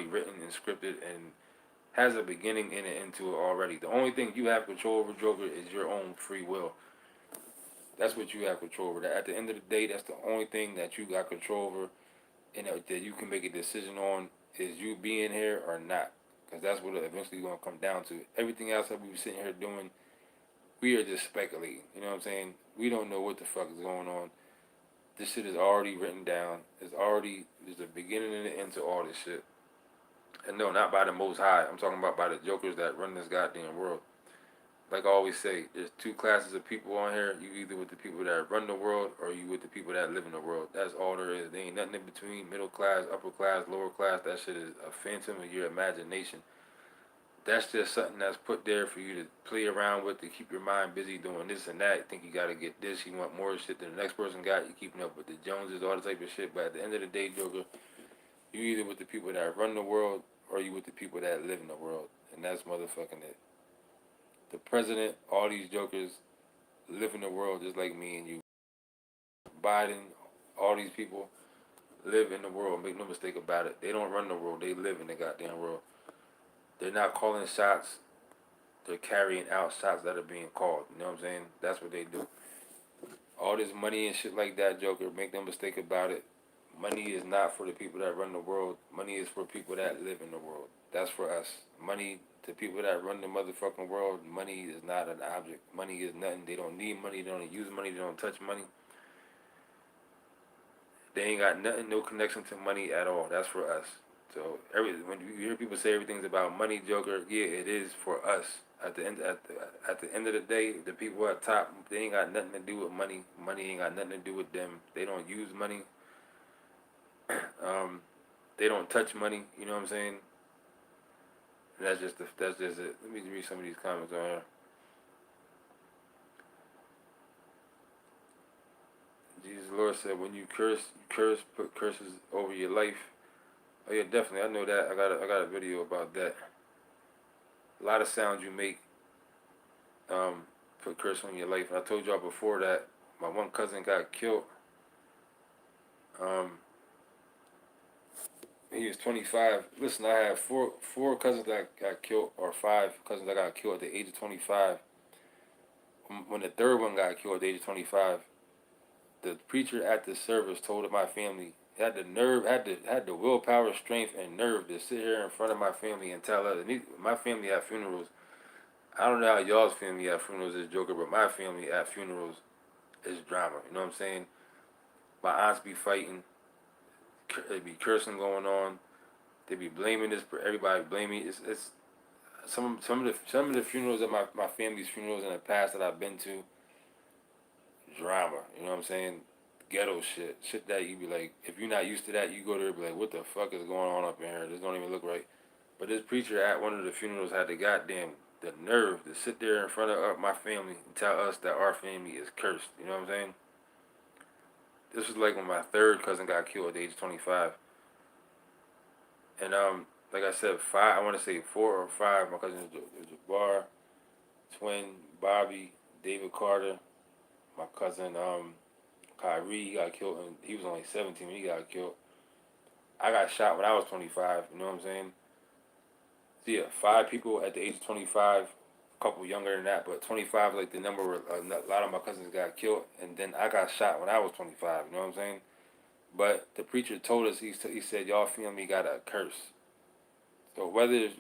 written and scripted and has a beginning and an end to it already. The only thing you have control over, Joker, is your own free will. That's what you have control over. At the end of the day, that's the only thing that you got control over and that you can make a decision on. is you being here or not? Because that's what it eventually going to come down to. Everything else that we be sitting here doing, we are just speculating. You know what I'm saying? We don't know what the fuck is going on. This shit is already written down. There's a beginning and an end to all this shit. And no, not by the Most High. I'm talking about by the jokers that run this goddamn world. Like I always say, there's two classes of people on here. You either with the people that run the world or you with the people that live in the world. That's all there is. There ain't nothing in between. Middle class, upper class, lower class. That shit is a phantom of your imagination. That's just something that's put there for you to play around with to keep your mind busy doing this and that. You think you gotta get this, you want more shit than the next person got. You keeping up with the Joneses, all the type of shit. But at the end of the day, Joker, you either with the people that run the world or you with the people that live in the world, and that's motherfucking it. The president, all these jokers live in the world just like me and you. Biden, all these people live in the world. Make no mistake about it. They don't run the world. They live in the goddamn world. They're not calling shots. They're carrying out shots that are being called. You know what I'm saying? That's what they do. All this money and shit like that, Joker, make no mistake about it. Money is not for the people that run the world. Money is for people that live in the world. That's for us. Money, to people that run the motherfucking world, money is not an object. Money is nothing. They don't need money. They don't use money. They don't touch money. They ain't got nothing, no connection to money at all. That's for us. So when you hear people say everything's about money, Joker, yeah, it is for us. At the end of the day, the people at top, they ain't got nothing to do with money. Money ain't got nothing to do with them. They don't use money. Um, they don't touch money. You know what I'm saying? And that's just it. Let me read some of these comments on here. Jesus Lord said, when you curse, put curses over your life. Oh yeah, definitely. I know that. I got a video about that. A lot of sounds you make, um, put curse on your life. I told y'all before that my one cousin got killed. Um, he was 25. Listen, I have four cousins that got killed, or five cousins that got killed at the age of 25. When the third one got killed at the age of 25, the preacher at the service told my family, had the nerve, had the willpower, strength, and nerve to sit here in front of my family and tell us. And my family at funerals. I don't know how y'all's family at funerals is, Joker, but my family at funerals is drama. You know what I'm saying? My aunts be fighting. They be cursing going on. They be blaming this. Everybody blaming. It's some of the funerals at my family's funerals in the past that I've been to. Drama. You know what I'm saying? Ghetto shit. Shit that you be like, if you're not used to that, you go there and be like, what the fuck is going on up in here? This don't even look right. But this preacher at one of the funerals had the nerve to sit there in front of my family and tell us that our family is cursed. You know what I'm saying? This was like when my third cousin got killed at the age of 25. And like I said, five. I want to say four or five. My cousin is Jabbar, twin Bobby, David Carter. My cousin Kyrie, he got killed, and he was only 17 when he got killed. I got shot when I was 25. You know what I'm saying? So yeah, five people at the age of 25. A couple younger than that, but 25 like the number where a lot of my cousins got killed, and then I got shot when I was 25. You know what I'm saying? But the preacher told us, he said, y'all family got a curse. So whether it's,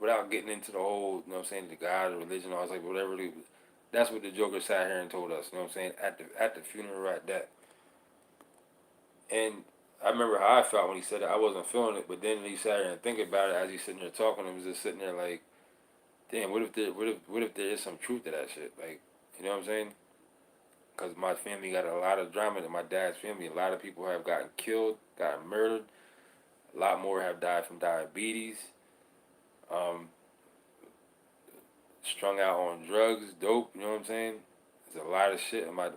without getting into the whole, you know what I'm saying, the God or religion, I was like, whatever it is, that's what the Joker sat here and told us, you know what I'm saying, at the funeral at that. And I remember how I felt when he said it. I wasn't feeling it, but then he sat here and think about it as he's sitting there talking. He was just sitting there like, damn, what if there is some truth to that shit? Like, you know what I'm saying? Because my family got a lot of drama in my dad's family. A lot of people have gotten killed, gotten murdered. A lot more have died from diabetes, um, strung out on drugs, dope. You know what I'm saying? There's a lot of shit on my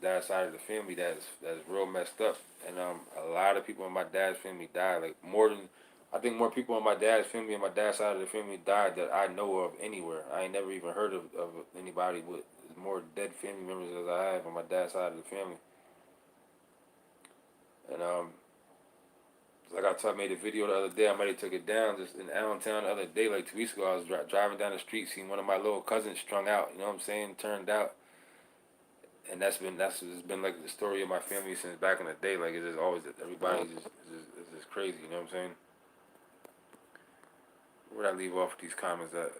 dad's side of the family that's real messed up, and a lot of people in my dad's family died. Like more than I think more people in my dad's family and my dad's side of the family died that I know of anywhere. I ain't never even heard of anybody with more dead family members as I have on my dad's side of the family. And like made a video the other day. I might have took it down just in Allentown the other day, like 2 weeks ago. I was driving down the street, seeing one of my little cousins strung out. You know what I'm saying? Turned out, and that's it's been like the story of my family since back in the day. Like it's just always that everybody just crazy. You know what I'm saying? Where would I leave off with these comments at?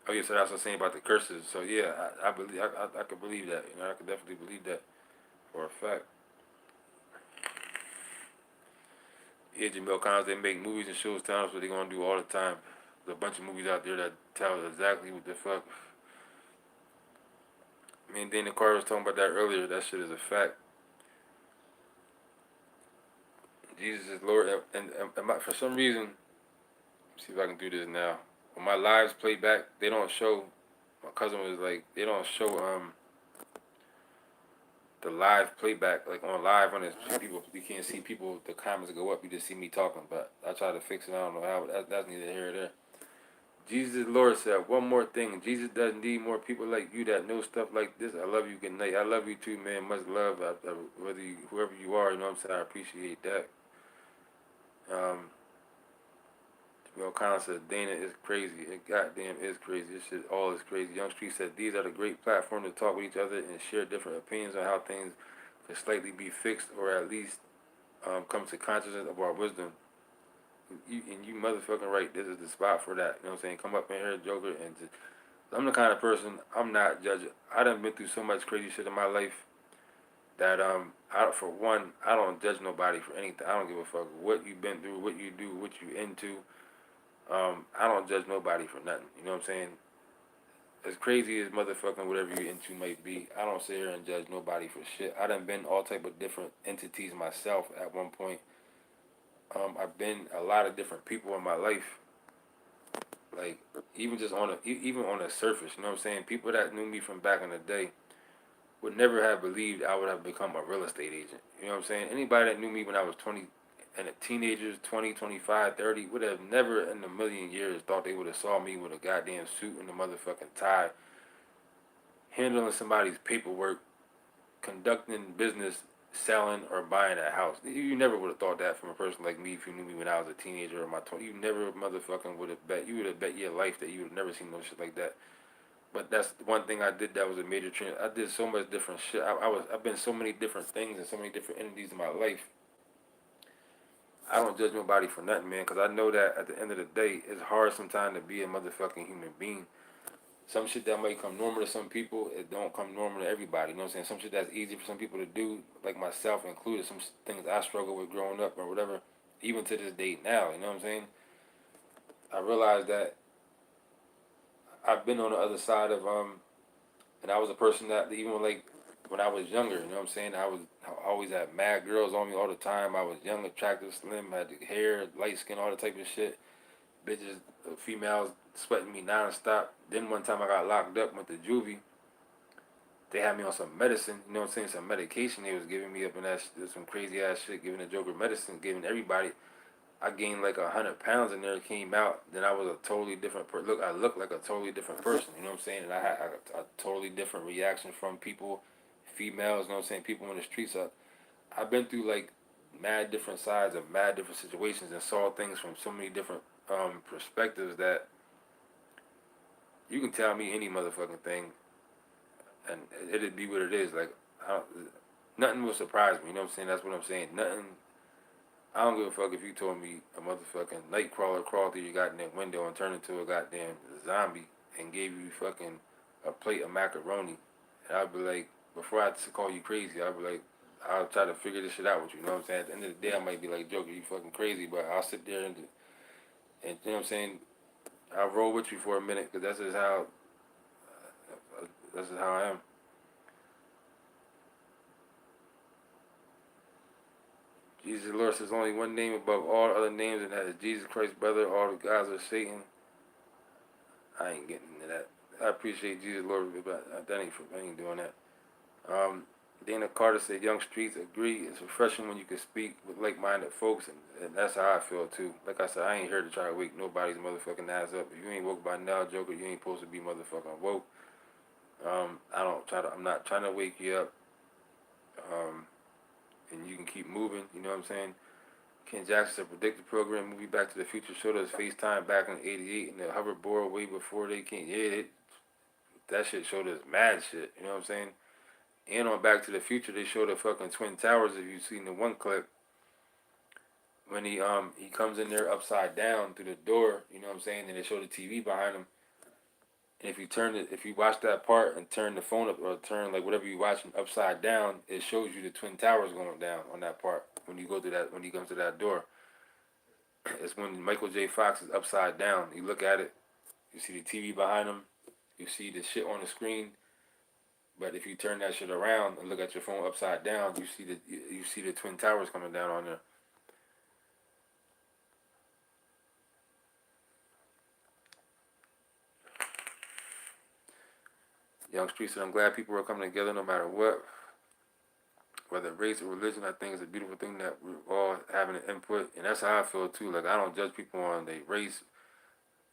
Oh yeah, so that's what I was saying about the curses. So yeah, I believe I could believe that. You know, I could definitely believe that for a fact. Yeah, Jamel Collins, they make movies and shows telling us what they're gonna do all the time. There's a bunch of movies out there that tell us exactly what the fuck. Me and Dana Carter was talking about that earlier. That shit is a fact. Jesus is Lord, for some reason, see if I can do this now. When my lives play back, they don't show. My cousin was like, they don't show the live playback like on live on this people. You can't see people. The comments go up. You just see me talking. But I try to fix it. I don't know how. That's neither here nor there. Jesus Lord said one more thing. Jesus doesn't need more people like you that know stuff like this. I love you. Good night. I love you too, man. Much love. Whether you, whoever you are, you know what I'm saying. I appreciate that. Um, Will Collins said Dana is crazy. It goddamn is crazy. This shit all is crazy. Young Street said these are the great platform to talk with each other and share different opinions on how things could slightly be fixed or at least come to consciousness of our wisdom. And you motherfucking right. This is the spot for that. You know what I'm saying? Come up in here, Joker, and just, I'm the kind of person, I'm not judging. I done been through so much crazy shit in my life that for one, I don't judge nobody for anything. I don't give a fuck what you been through, what you do, what you into. I don't judge nobody for nothing. You know what I'm saying? As crazy as motherfucking whatever you into might be, I don't sit here and judge nobody for shit. I done been all type of different entities myself at one point. I've been a lot of different people in my life. Like even just on even on the surface, you know what I'm saying? People that knew me from back in the day would never have believed I would have become a real estate agent. You know what I'm saying? Anybody that knew me when I was 20 and a teenagers, 20, 25, 30, would have never in a million years thought they would have saw me with a goddamn suit and a motherfucking tie, handling somebody's paperwork, conducting business, selling or buying a house. You never would have thought that from a person like me if you knew me when I was a teenager or my 20. You never motherfucking would have bet. You would have bet your life that you would have never seen no shit like that. But that's one thing I did that was a major change. I did so much different shit. I've been so many different things and so many different entities in my life. I don't judge nobody for nothing, man, because I know that at the end of the day, it's hard sometimes to be a motherfucking human being. Some shit that might come normal to some people, it don't come normal to everybody. You know what I'm saying? Some shit that's easy for some people to do, like myself included, some things I struggle with growing up or whatever, even to this day now, you know what I'm saying? I realized that I've been on the other side of and I was a person that even like when I was younger, you know what I'm saying? I always had mad girls on me all the time. I was young, attractive, slim, had the hair, light skin, all the type of shit. Bitches, females sweating me nonstop. Then one time I got locked up, went to juvie. They had me on some medicine, you know what I'm saying? Some medication they was giving me up in that some crazy ass shit, giving the Joker medicine, giving everybody. I gained like 100 pounds and there came out. Then I was a totally different look. I looked like a totally different person. You know what I'm saying? And I had a totally different reaction from people, females. You know what I'm saying? People in the streets. I've been through like mad different sides of mad different situations and saw things from so many different perspectives that you can tell me any motherfucking thing and it'd be what it is. Like I don't, nothing will surprise me. You know what I'm saying? That's what I'm saying. Nothing. I don't give a fuck if you told me a motherfucking night crawler crawled through your goddamn window and turned into a goddamn zombie and gave you fucking a plate of macaroni. And I'd be like, before I call you crazy, I'd be like, I'll try to figure this shit out with you. You know what I'm saying? At the end of the day, I might be like, Joker, you fucking crazy, but I'll sit there and you know what I'm saying? I'll roll with you for a minute because that's just how I am. Jesus Lord says only one name above all other names, and that is Jesus Christ, brother. All the gods are Satan. I ain't getting into that. I appreciate Jesus Lord, but I ain't doing that. Um, Dana Carter said, "Young streets agree. It's refreshing when you can speak with like-minded folks, and that's how I feel too. Like I said, I ain't here to try to wake nobody's motherfucking ass up. If you ain't woke by now, Joker, you ain't supposed to be motherfucking woke. I don't try to. I'm not trying to wake you up. Um, and you can keep moving. You know what I'm saying? Ken Jackson said, predict the program movie Back to the Future showed us FaceTime back in '88 and the hoverboard way before they came. Yeah, that shit showed us mad shit. You know what I'm saying? And on Back to the Future, they show the fucking Twin Towers. If you've seen the one clip, when he comes in there upside down through the door, you know what I'm saying? And they show the TV behind him. And if you watch that part and turn the phone up or turn like whatever you're watching upside down, it shows you the Twin Towers going down on that part. When you go to that, when he comes to that door, it's when Michael J. Fox is upside down. You look at it, you see the TV behind him, you see the shit on the screen. But if you turn that shit around and look at your phone upside down, you see the Twin Towers coming down on there. Young Street said, I'm glad people are coming together no matter what. Whether race or religion, I think is a beautiful thing that we're all having an input. And that's how I feel too. Like, I don't judge people on their race,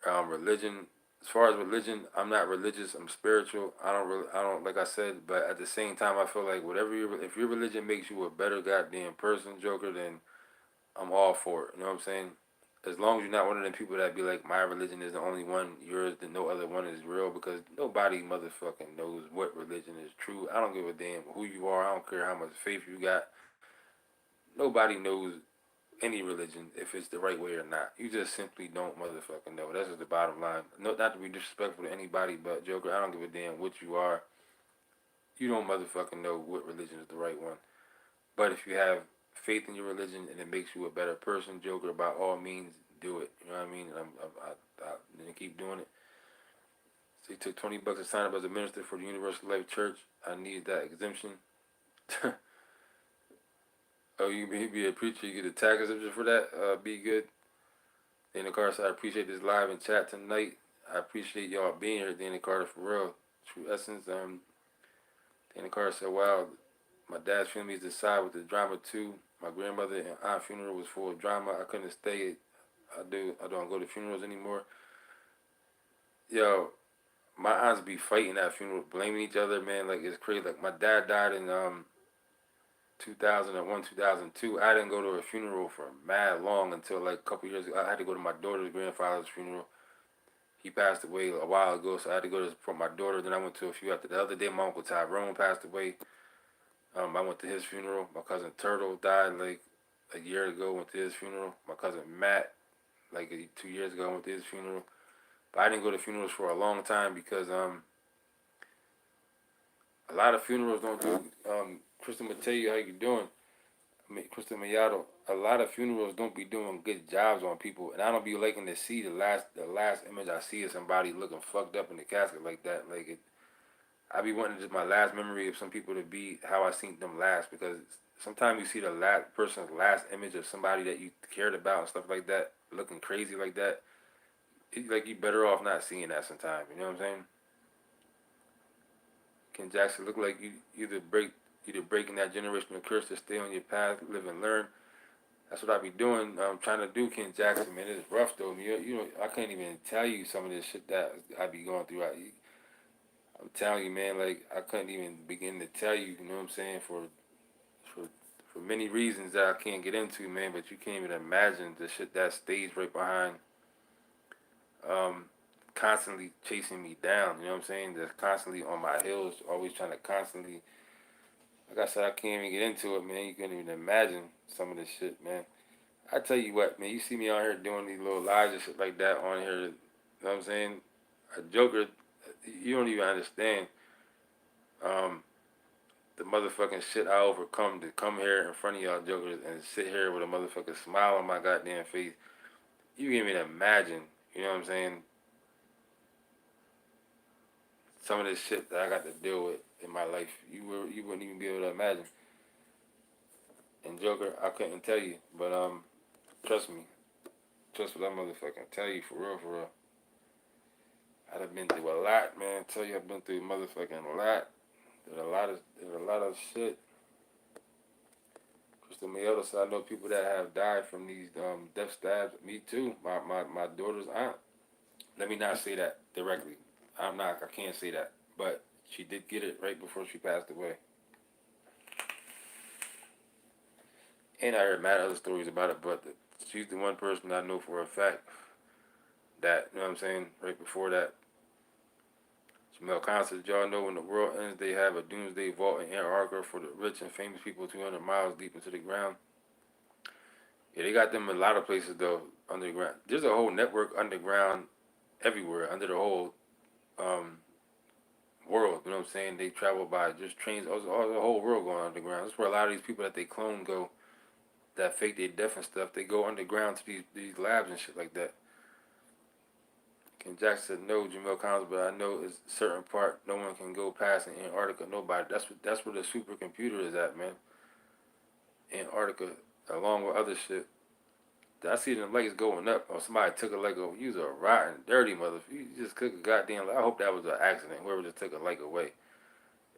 religion. As far as religion, I'm not religious. I'm spiritual. I don't, like I said, but at the same time, I feel like if your religion makes you a better goddamn person, Joker, then I'm all for it. You know what I'm saying? As long as you're not one of them people that be like, my religion is the only one, yours, then no other one is real, because nobody motherfucking knows what religion is true. I don't give a damn who you are. I don't care how much faith you got. Nobody knows any religion if it's the right way or not. You just simply don't motherfucking know. That's just the bottom line. No, not to be disrespectful to anybody, but Joker, I don't give a damn what you are. You don't motherfucking know what religion is the right one. But if you have faith in your religion and it makes you a better person, Joker, by all means, do it. You know what I mean? I'm gonna keep doing it. So he took $20 to sign up as a minister for the Universal Life Church. I needed that exemption. Oh, you be a preacher, you get a tax exemption for that. Be good. Dana Carter said, I appreciate this live and chat tonight. I appreciate y'all being here, Dana Carter, for real. True essence. Dana Carter said, wow, my dad's family is the side with the drama too. My grandmother and aunt funeral was full of drama. I couldn't stay. I don't go to funerals anymore. Yo, my aunts be fighting at funeral, blaming each other, man. Like, it's crazy. Like, my dad died in 2001, 2002. I didn't go to a funeral for mad long until like a couple years ago. I had to go to my daughter's grandfather's funeral. He passed away a while ago, so I had to go to for my daughter. Then I went to a few after the other day. My uncle Tyrone passed away. I went to his funeral. My cousin Turtle died like a year ago. Went to his funeral. My cousin Matt, like 2 years ago, went to his funeral. But I didn't go to funerals for a long time because a lot of funerals don't do. Crystal Mateo, how you doing? Crystal Mayato. A lot of funerals don't be doing good jobs on people, and I don't be liking to see the last image I see of somebody looking fucked up in the casket like that. Like it, I be wanting just my last memory of some people to be how I seen them last, because sometimes you see the last person's last image of somebody that you cared about and stuff like that looking crazy like that. It's like you better off not seeing that sometimes. You know what I'm saying? Ken Jackson look like you either breaking that generational curse to stay on your path, live and learn. That's what I be doing. I'm trying to do, Ken Jackson, man. It's rough though. You know, I can't even tell you some of this shit that I be going through. I'm telling you, man. Like, I couldn't even begin to tell you. You know what I'm saying? For for many reasons that I can't get into, man. But you can't even imagine the shit that stays right behind. Um, Constantly chasing me down. You know what I'm saying? That's constantly on my heels, always trying to constantly. Like I said, I can't even get into it, man. You couldn't even imagine some of this shit, man. I tell you what, man. You see me out here doing these little lives and shit like that on here. You know what I'm saying? A Joker, you don't even understand um, the motherfucking shit I overcome to come here in front of y'all jokers and sit here with a motherfucking smile on my goddamn face. You can't even imagine. You know what I'm saying? Some of this shit that I got to deal with in my life, you wouldn't even be able to imagine. And Joker, I couldn't tell you, but trust me, trust what I motherfucking tell you for real, for real. I've been through a lot, man. I tell you, I've been through motherfucking a lot. Did a lot of shit. Crystal Mayotta said, I know people that have died from these death stabs. Me too. My daughter's aunt. Let me not say that directly. I can't say that. But she did get it right before she passed away. And I heard mad other stories about it, but she's the one person I know for a fact that, you know what I'm saying, right before that, Jamel Khan said, y'all know when the world ends, they have a doomsday vault in Antarctica for the rich and famous people 200 miles deep into the ground. Yeah, they got them in a lot of places though, underground. There's a whole network underground everywhere, under the whole um, world. You know what I'm saying? They travel by just trains, all the whole world going underground. That's where a lot of these people that they clone go, that fake their death and stuff. They go underground to these labs and shit like that. Ken Jackson said no, Jamel Collins, but I know it's a certain part no one can go past in Antarctica. Nobody. That's where the supercomputer is at, man. Antarctica, along with other shit. I see them lights going up, or somebody took a light over. You was a rotten, dirty motherfucker. You just took a goddamn light. I hope that was an accident. Whoever just took a light away.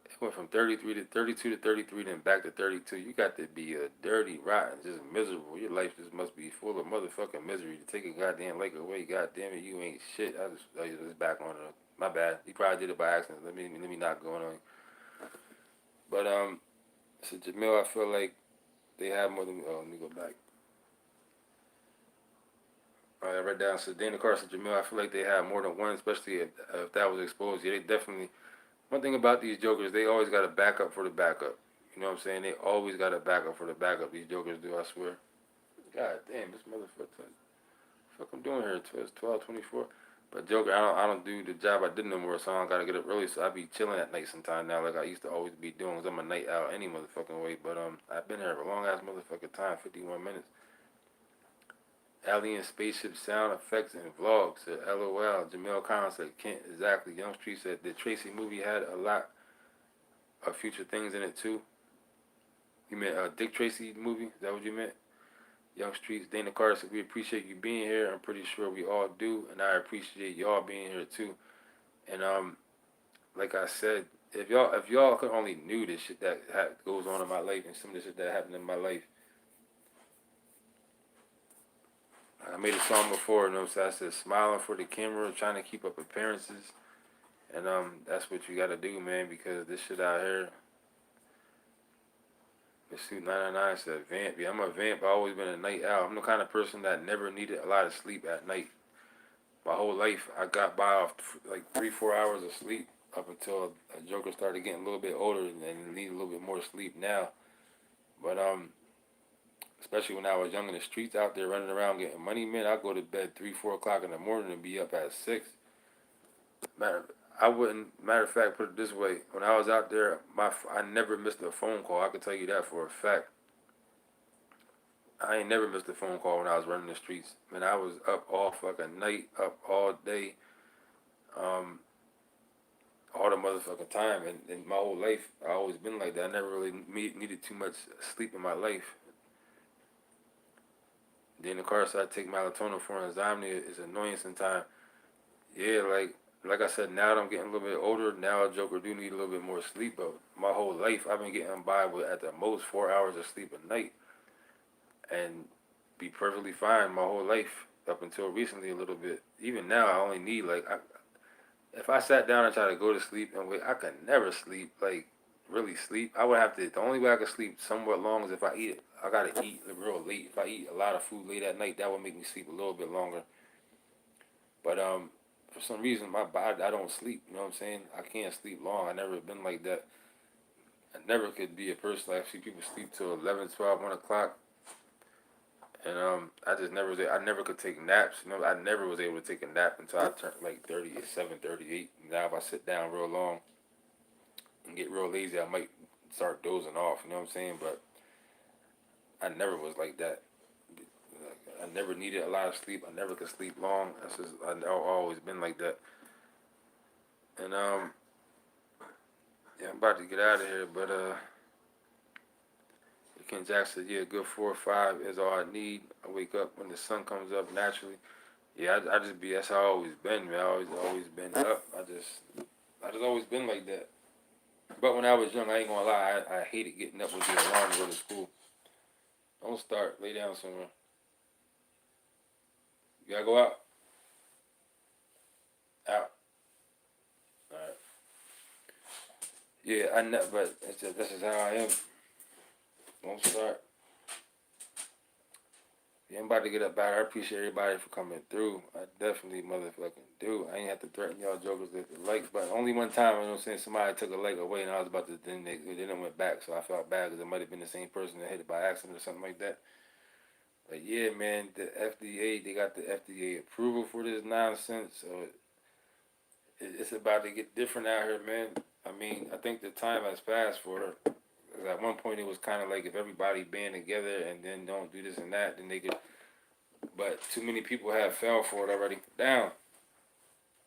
It went from 33 to 32 to 33, then back to 32. You got to be a dirty, rotten, just miserable. Your life just must be full of motherfucking misery to take a goddamn light away. God damn it, you ain't shit. I just back on it. My bad. He probably did it by accident. Let me not go on. But so Jamil, I feel like they have more than. Oh, let me go back. All right, I read down. So Dana Carson, Jamil, I feel like they have more than one, especially if that was exposed. Yeah, they definitely. One thing about these jokers, they always got a backup for the backup. You know what I'm saying? They always got a backup for the backup. These jokers do, I swear. God damn, this motherfucker. Fuck, I'm doing here. It's 12:24. But Joker, I don't do the job I did no more, so I don't gotta get up early. So I be chilling at night sometime now, like I used to always be doing. Cause I'm a night owl any motherfucking way. But I've been here for a long ass motherfucking time, 51 minutes. Alien spaceship sound effects and vlogs. Said LOL. Jamel Collins said Kent exactly. Young Street said the Tracy movie had a lot of future things in it too. You meant Dick Tracy movie? Is that what you meant? Young Streets, Dana Carter said, we appreciate you being here. I'm pretty sure we all do, and I appreciate y'all being here too. And like I said, if y'all could only knew this shit that goes on in my life and some of the shit that happened in my life. I made a song before, you know what I'm saying? I said smiling for the camera, trying to keep up appearances. And that's what you gotta do, man, because this shit out here. Miss Suit 999 said vamp. Yeah, I'm a vamp. I've always been a night owl. I'm the kind of person that never needed a lot of sleep at night. My whole life, I got by off like 3-4 hours of sleep up until a Joker started getting a little bit older and need a little bit more sleep now. But especially when I was young in the streets out there running around getting money, man, I go to bed 3-4 o'clock in the morning and be up at 6. Matter, I wouldn't. Matter of fact, put it this way: when I was out there, I never missed a phone call. I can tell you that for a fact. I ain't never missed a phone call when I was running the streets. Man, I was up all fucking night, up all day, um, all the motherfucking time, and my whole life I always been like that. I never really needed too much sleep in my life. Then of course I take melatonin for insomnia. It's annoying sometimes. Yeah, like I said, now that I'm getting a little bit older, now a Joker do need a little bit more sleep. But my whole life I've been getting by with at the most 4 hours of sleep a night, and be perfectly fine my whole life up until recently a little bit. Even now I only need if I sat down and tried to go to sleep and wait, I could never sleep, like really sleep. I would have to. The only way I could sleep somewhat long is if I eat it. I gotta eat real late. If I eat a lot of food late at night, that would make me sleep a little bit longer. But for some reason my body, I don't sleep. You know what I'm saying? I can't sleep long. I never been like that. I never could be a person. I see people sleep till 11, 12, 1 o'clock. And I just never was. I never could take naps. You know, I never was able to take a nap until I turned like 37, 38. Now if I sit down real long and get real lazy, I might start dozing off. You know what I'm saying? But I never was like that. I never needed a lot of sleep. I never could sleep long. That's just I've always been like that. And yeah, I'm about to get out of here. But Ken Jackson said, yeah, good 4 or 5 is all I need. I wake up when the sun comes up naturally. Yeah, I just be. That's how I always been, man. I always been up. I just always been like that. But when I was young, I ain't gonna lie, I hated getting up with the alarm to go to school. Don't start. Lay down somewhere. You gotta go out. Out. All right. Yeah, I know, but that's just how I am. Don't start. Yeah, I'm about to get up out. I appreciate everybody for coming through. I definitely motherfucking do. I ain't have to threaten y'all jokers with the likes, but only one time, you know what I'm saying, somebody took a like away and I was about to, then went back, so I felt bad because it might have been the same person that hit it by accident or something like that. But yeah, man, the FDA, they got the FDA approval for this nonsense, so it's about to get different out here, man. I mean, I think the time has passed for it. 'Cause at one point, it was kind of like if everybody band together and then don't do this and that, then they could. But too many people have fell for it already. Down.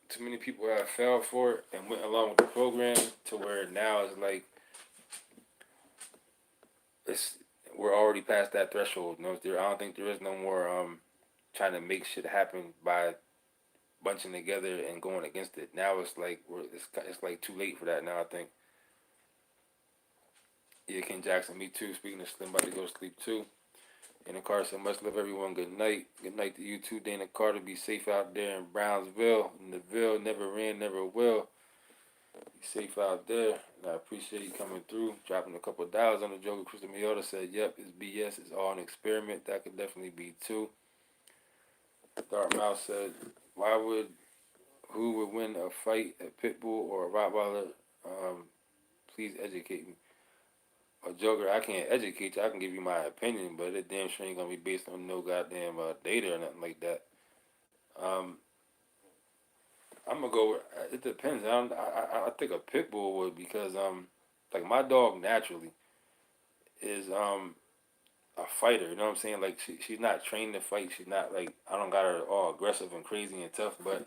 Too many people have fell for it and went along with the program to where now it's like it's we're already past that threshold. You know, I don't think there is no more trying to make shit happen by bunching together and going against it. Now it's like it's like too late for that now. I think. Yeah, Ken Jackson, me too. Speaking of Slim, about to go to sleep too. Dana Carter said, much love, everyone. Good night. Good night to you too, Dana Carter. Be safe out there in Brownsville. In the Ville, never ran, never will. Be safe out there. And I appreciate you coming through, dropping a couple of dollars on the Joker. Crystal Miota said, yep, it's BS. It's all an experiment. That could definitely be too. Dartmouth said, why would, who would win a fight, a pit bull or a Rottweiler? Please educate me. A Joker, I can't educate you. I can give you my opinion, but it damn sure ain't gonna be based on no goddamn data or nothing like that. Um, I'm gonna go. It depends. I think a pit bull would because like my dog naturally is a fighter. You know what I'm saying? Like she's not trained to fight. She's not like I don't got her all aggressive and crazy and tough. But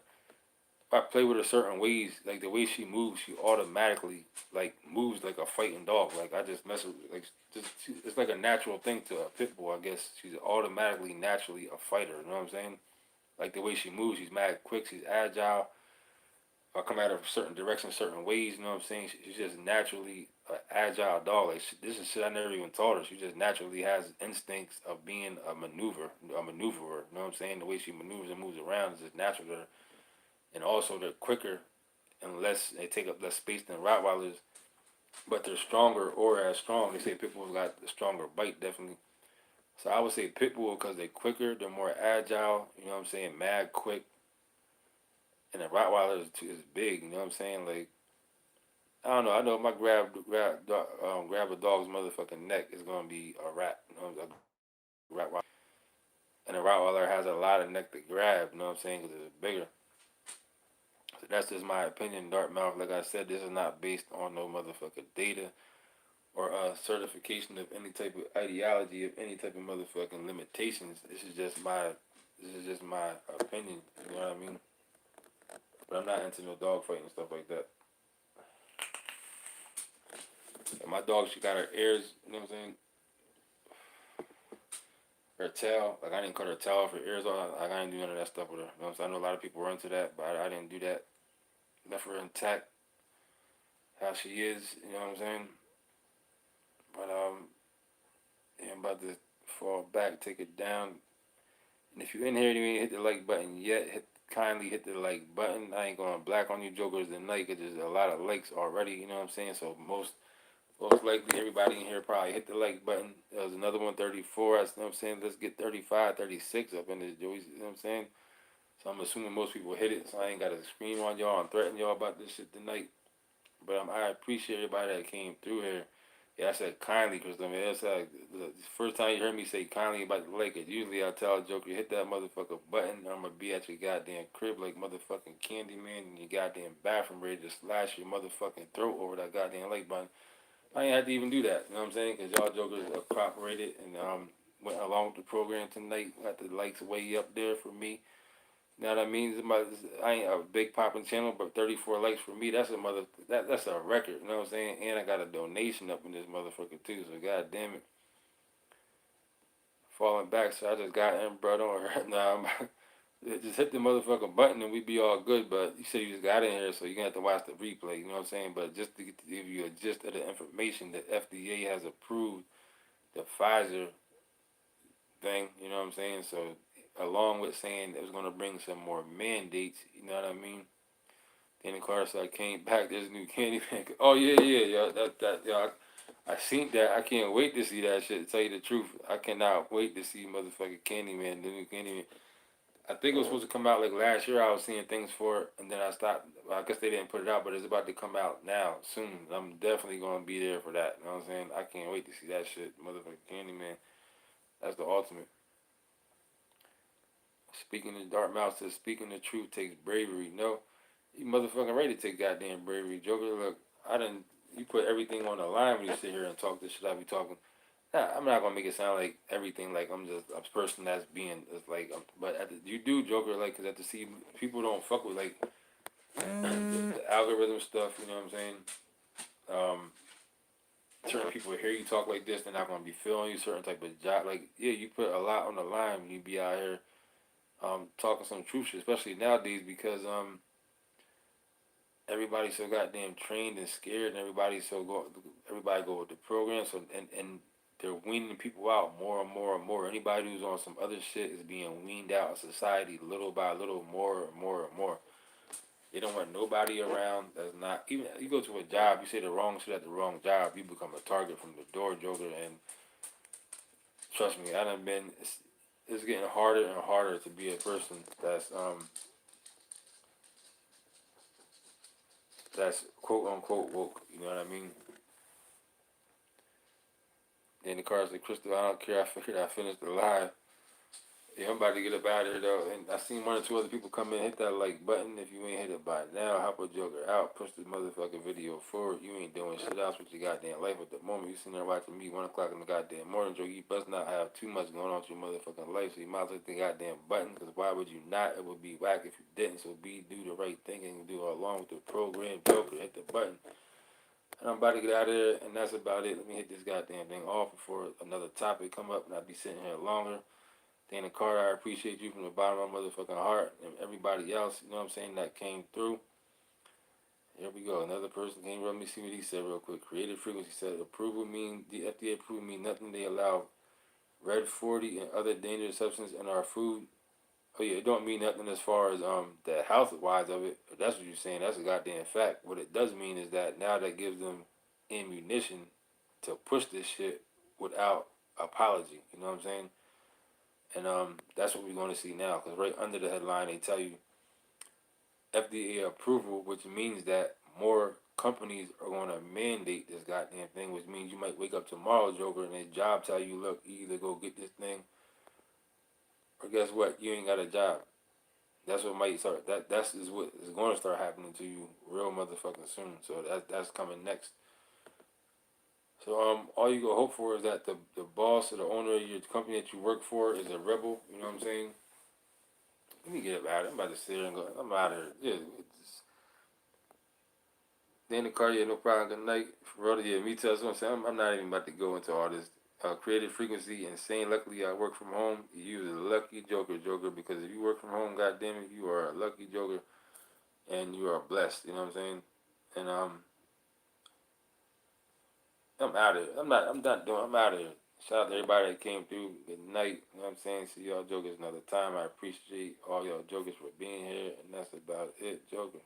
if I play with her certain ways, like the way she moves, she automatically like moves like a fighting dog. Like I just mess with like it's like a natural thing to a pit bull. I guess she's automatically naturally a fighter. You know what I'm saying? Like the way she moves, she's mad quick. She's agile. I come at her from certain directions, certain ways. You know what I'm saying? She's just naturally an agile dog. Like this is shit I never even taught her. She just naturally has instincts of being a maneuverer. You know what I'm saying? The way she maneuvers and moves around is just natural to her. And also they're quicker and less. They take up less space than Rottweilers, but they're stronger or as strong. They say pit bulls got a stronger bite, definitely. So I would say pit bull because they're quicker, they're more agile. You know what I'm saying? Mad quick. And the Rottweiler is big. You know what I'm saying? Like I don't know. I know if I grab a dog's motherfucking neck, it's gonna be a rat. You know, a Rottweiler. And a Rottweiler has a lot of neck to grab. You know what I'm saying? Because it's bigger. So that's just my opinion, Dartmouth. Like I said, this is not based on no motherfucking data or certification of any type of ideology of any type of motherfucking limitations. This is just my opinion. You know what I mean? But I'm not into no dog fighting and stuff like that. And my dog, she got her ears. You know what I'm saying? Her tail, like I didn't cut her tail off her ears off. Like I didn't do none of that stuff with her. You know what I'm saying? I know a lot of people were into that, but I didn't do that. Left her intact, how she is. You know what I'm saying? But yeah, I'm about to fall back, take it down. And if you're in here and you ain't hit the like button yet, kindly hit the like button. I ain't going black on you jokers tonight because there's a lot of likes already. You know what I'm saying? So most likely everybody in here probably hit the like button. There was another 134. You know what I'm saying? Let's get 35, 36 up in this, Joey. You know what I'm saying? So I'm assuming most people hit it, so I ain't got to scream on y'all and threaten y'all about this shit tonight. But I appreciate everybody that came through here. Yeah, I said kindly because I mean, it's like the first time you heard me say kindly about the Lakers. Usually I tell a joker, hit that motherfucker button. I'm gonna be at your goddamn crib like motherfucking Candyman in your goddamn bathroom ready to slash your motherfucking throat over that goddamn like button. I ain't had to even do that. You know what I'm saying? Because y'all jokers cooperated and went along with the program tonight. Got the likes way up there for me. You know what I mean? I ain't a big popping channel, but 34 likes for me, that's a record. You know what I'm saying? And I got a donation up in this motherfucker too. So god damn it, falling back. So I just got in, bro. Don't hurt. Nah, just hit the motherfucking button and we be all good. But you said you just got in here, so you're gonna have to watch the replay. You know what I'm saying? But just to give you a gist of the information, the FDA has approved the Pfizer thing. You know what I'm saying? So along with saying it was gonna bring some more mandates. You know what I mean? Then of course I came back. There's a new candy man. Oh yeah, yeah, yeah. That yeah. I seen that. I can't wait to see that shit. To tell you the truth, I cannot wait to see motherfucking Candyman, the new Candyman. I think it was supposed to come out like last year. I was seeing things for it, and then I stopped. Well, I guess they didn't put it out, but it's about to come out now soon. I'm definitely gonna be there for that. You know what I'm saying? I can't wait to see that shit, motherfucking Candyman. That's the ultimate. Speaking the dark mouth says, speaking the truth takes bravery. No, you motherfucking ready to take goddamn bravery, Joker. Look, I didn't. You put everything on the line when you sit here and talk this shit I be talking. Nah, I'm not gonna make it sound like everything like I'm just a person that's being it's like. But you do Joker like because at the see people don't fuck with like the algorithm stuff. You know what I'm saying? Um, certain people hear you talk like this, they're not gonna be feeling you. Certain type of job, like yeah, you put a lot on the line when you be out here talking some truth shit, especially nowadays because everybody's so goddamn trained and scared, and everybody go with the program. So and they're weaning people out more and more and more. Anybody who's on some other shit is being weaned out of society little by little, more and more and more. They don't want nobody around that's not even. You go to a job, you say the wrong shit at the wrong job, you become a target from the door, Joker. And trust me, I done been. It's getting harder and harder to be a person that's quote unquote woke. You know what I mean? Then the car said, Crystal, I don't care. I figured I finished the live. Yeah, I'm about to get up out of here though. And I seen one or two other people come in, hit that like button. If you ain't hit it by now, hop a Joker out, push the motherfucking video forward. You ain't doing shit else with your goddamn life at the moment. You sitting there watching me 1 o'clock in the goddamn morning, Joker. You must not have too much going on with your motherfucking life. So you might as well hit the goddamn button. Because why would you not? It would be whack if you didn't. So do the right thing and do it along with the program, Joker. Hit the button. And I'm about to get out of there, and that's about it. Let me hit this goddamn thing off before another topic come up, and I'll be sitting here longer. Dana Carter, I appreciate you from the bottom of my motherfucking heart, and everybody else, you know what I'm saying, that came through. Here we go. Another person came. Let me see what he said real quick. Creative frequency said approval mean the FDA approval mean nothing. They allow red 40 and other dangerous substances in our food. Oh yeah, it don't mean nothing as far as the health wise of it. If that's what you're saying, that's a goddamn fact. What it does mean is that now that gives them ammunition to push this shit without apology. You know what I'm saying? And that's what we're going to see now. Because right under the headline, they tell you FDA approval, which means that more companies are going to mandate this goddamn thing, which means you might wake up tomorrow, Joker, and their job tell you, look, you either go get this thing, or guess what, you ain't got a job. That's what might start. That's is what is going to start happening to you real motherfucking soon. So that's coming next. So all you go hope for is that the boss or the owner of your company that you work for is a rebel. You know what I'm saying? Let me get up out of it. I'm about to sit here and go. I'm out of here. Yeah, then the car, yeah, no problem. Good night. For real, yeah, me too. That's what I'm saying. I'm not even about to go into all this creative frequency and saying, luckily, I work from home. You a lucky Joker, because if you work from home, goddamn it, you are a lucky Joker, and you are blessed. You know what I'm saying? And I'm out of here. I'm not doing. I'm out of here. Shout out to everybody that came through. Good night. You know what I'm saying? See y'all Jokers another time. I appreciate all y'all Jokers for being here, and that's about it, Joker.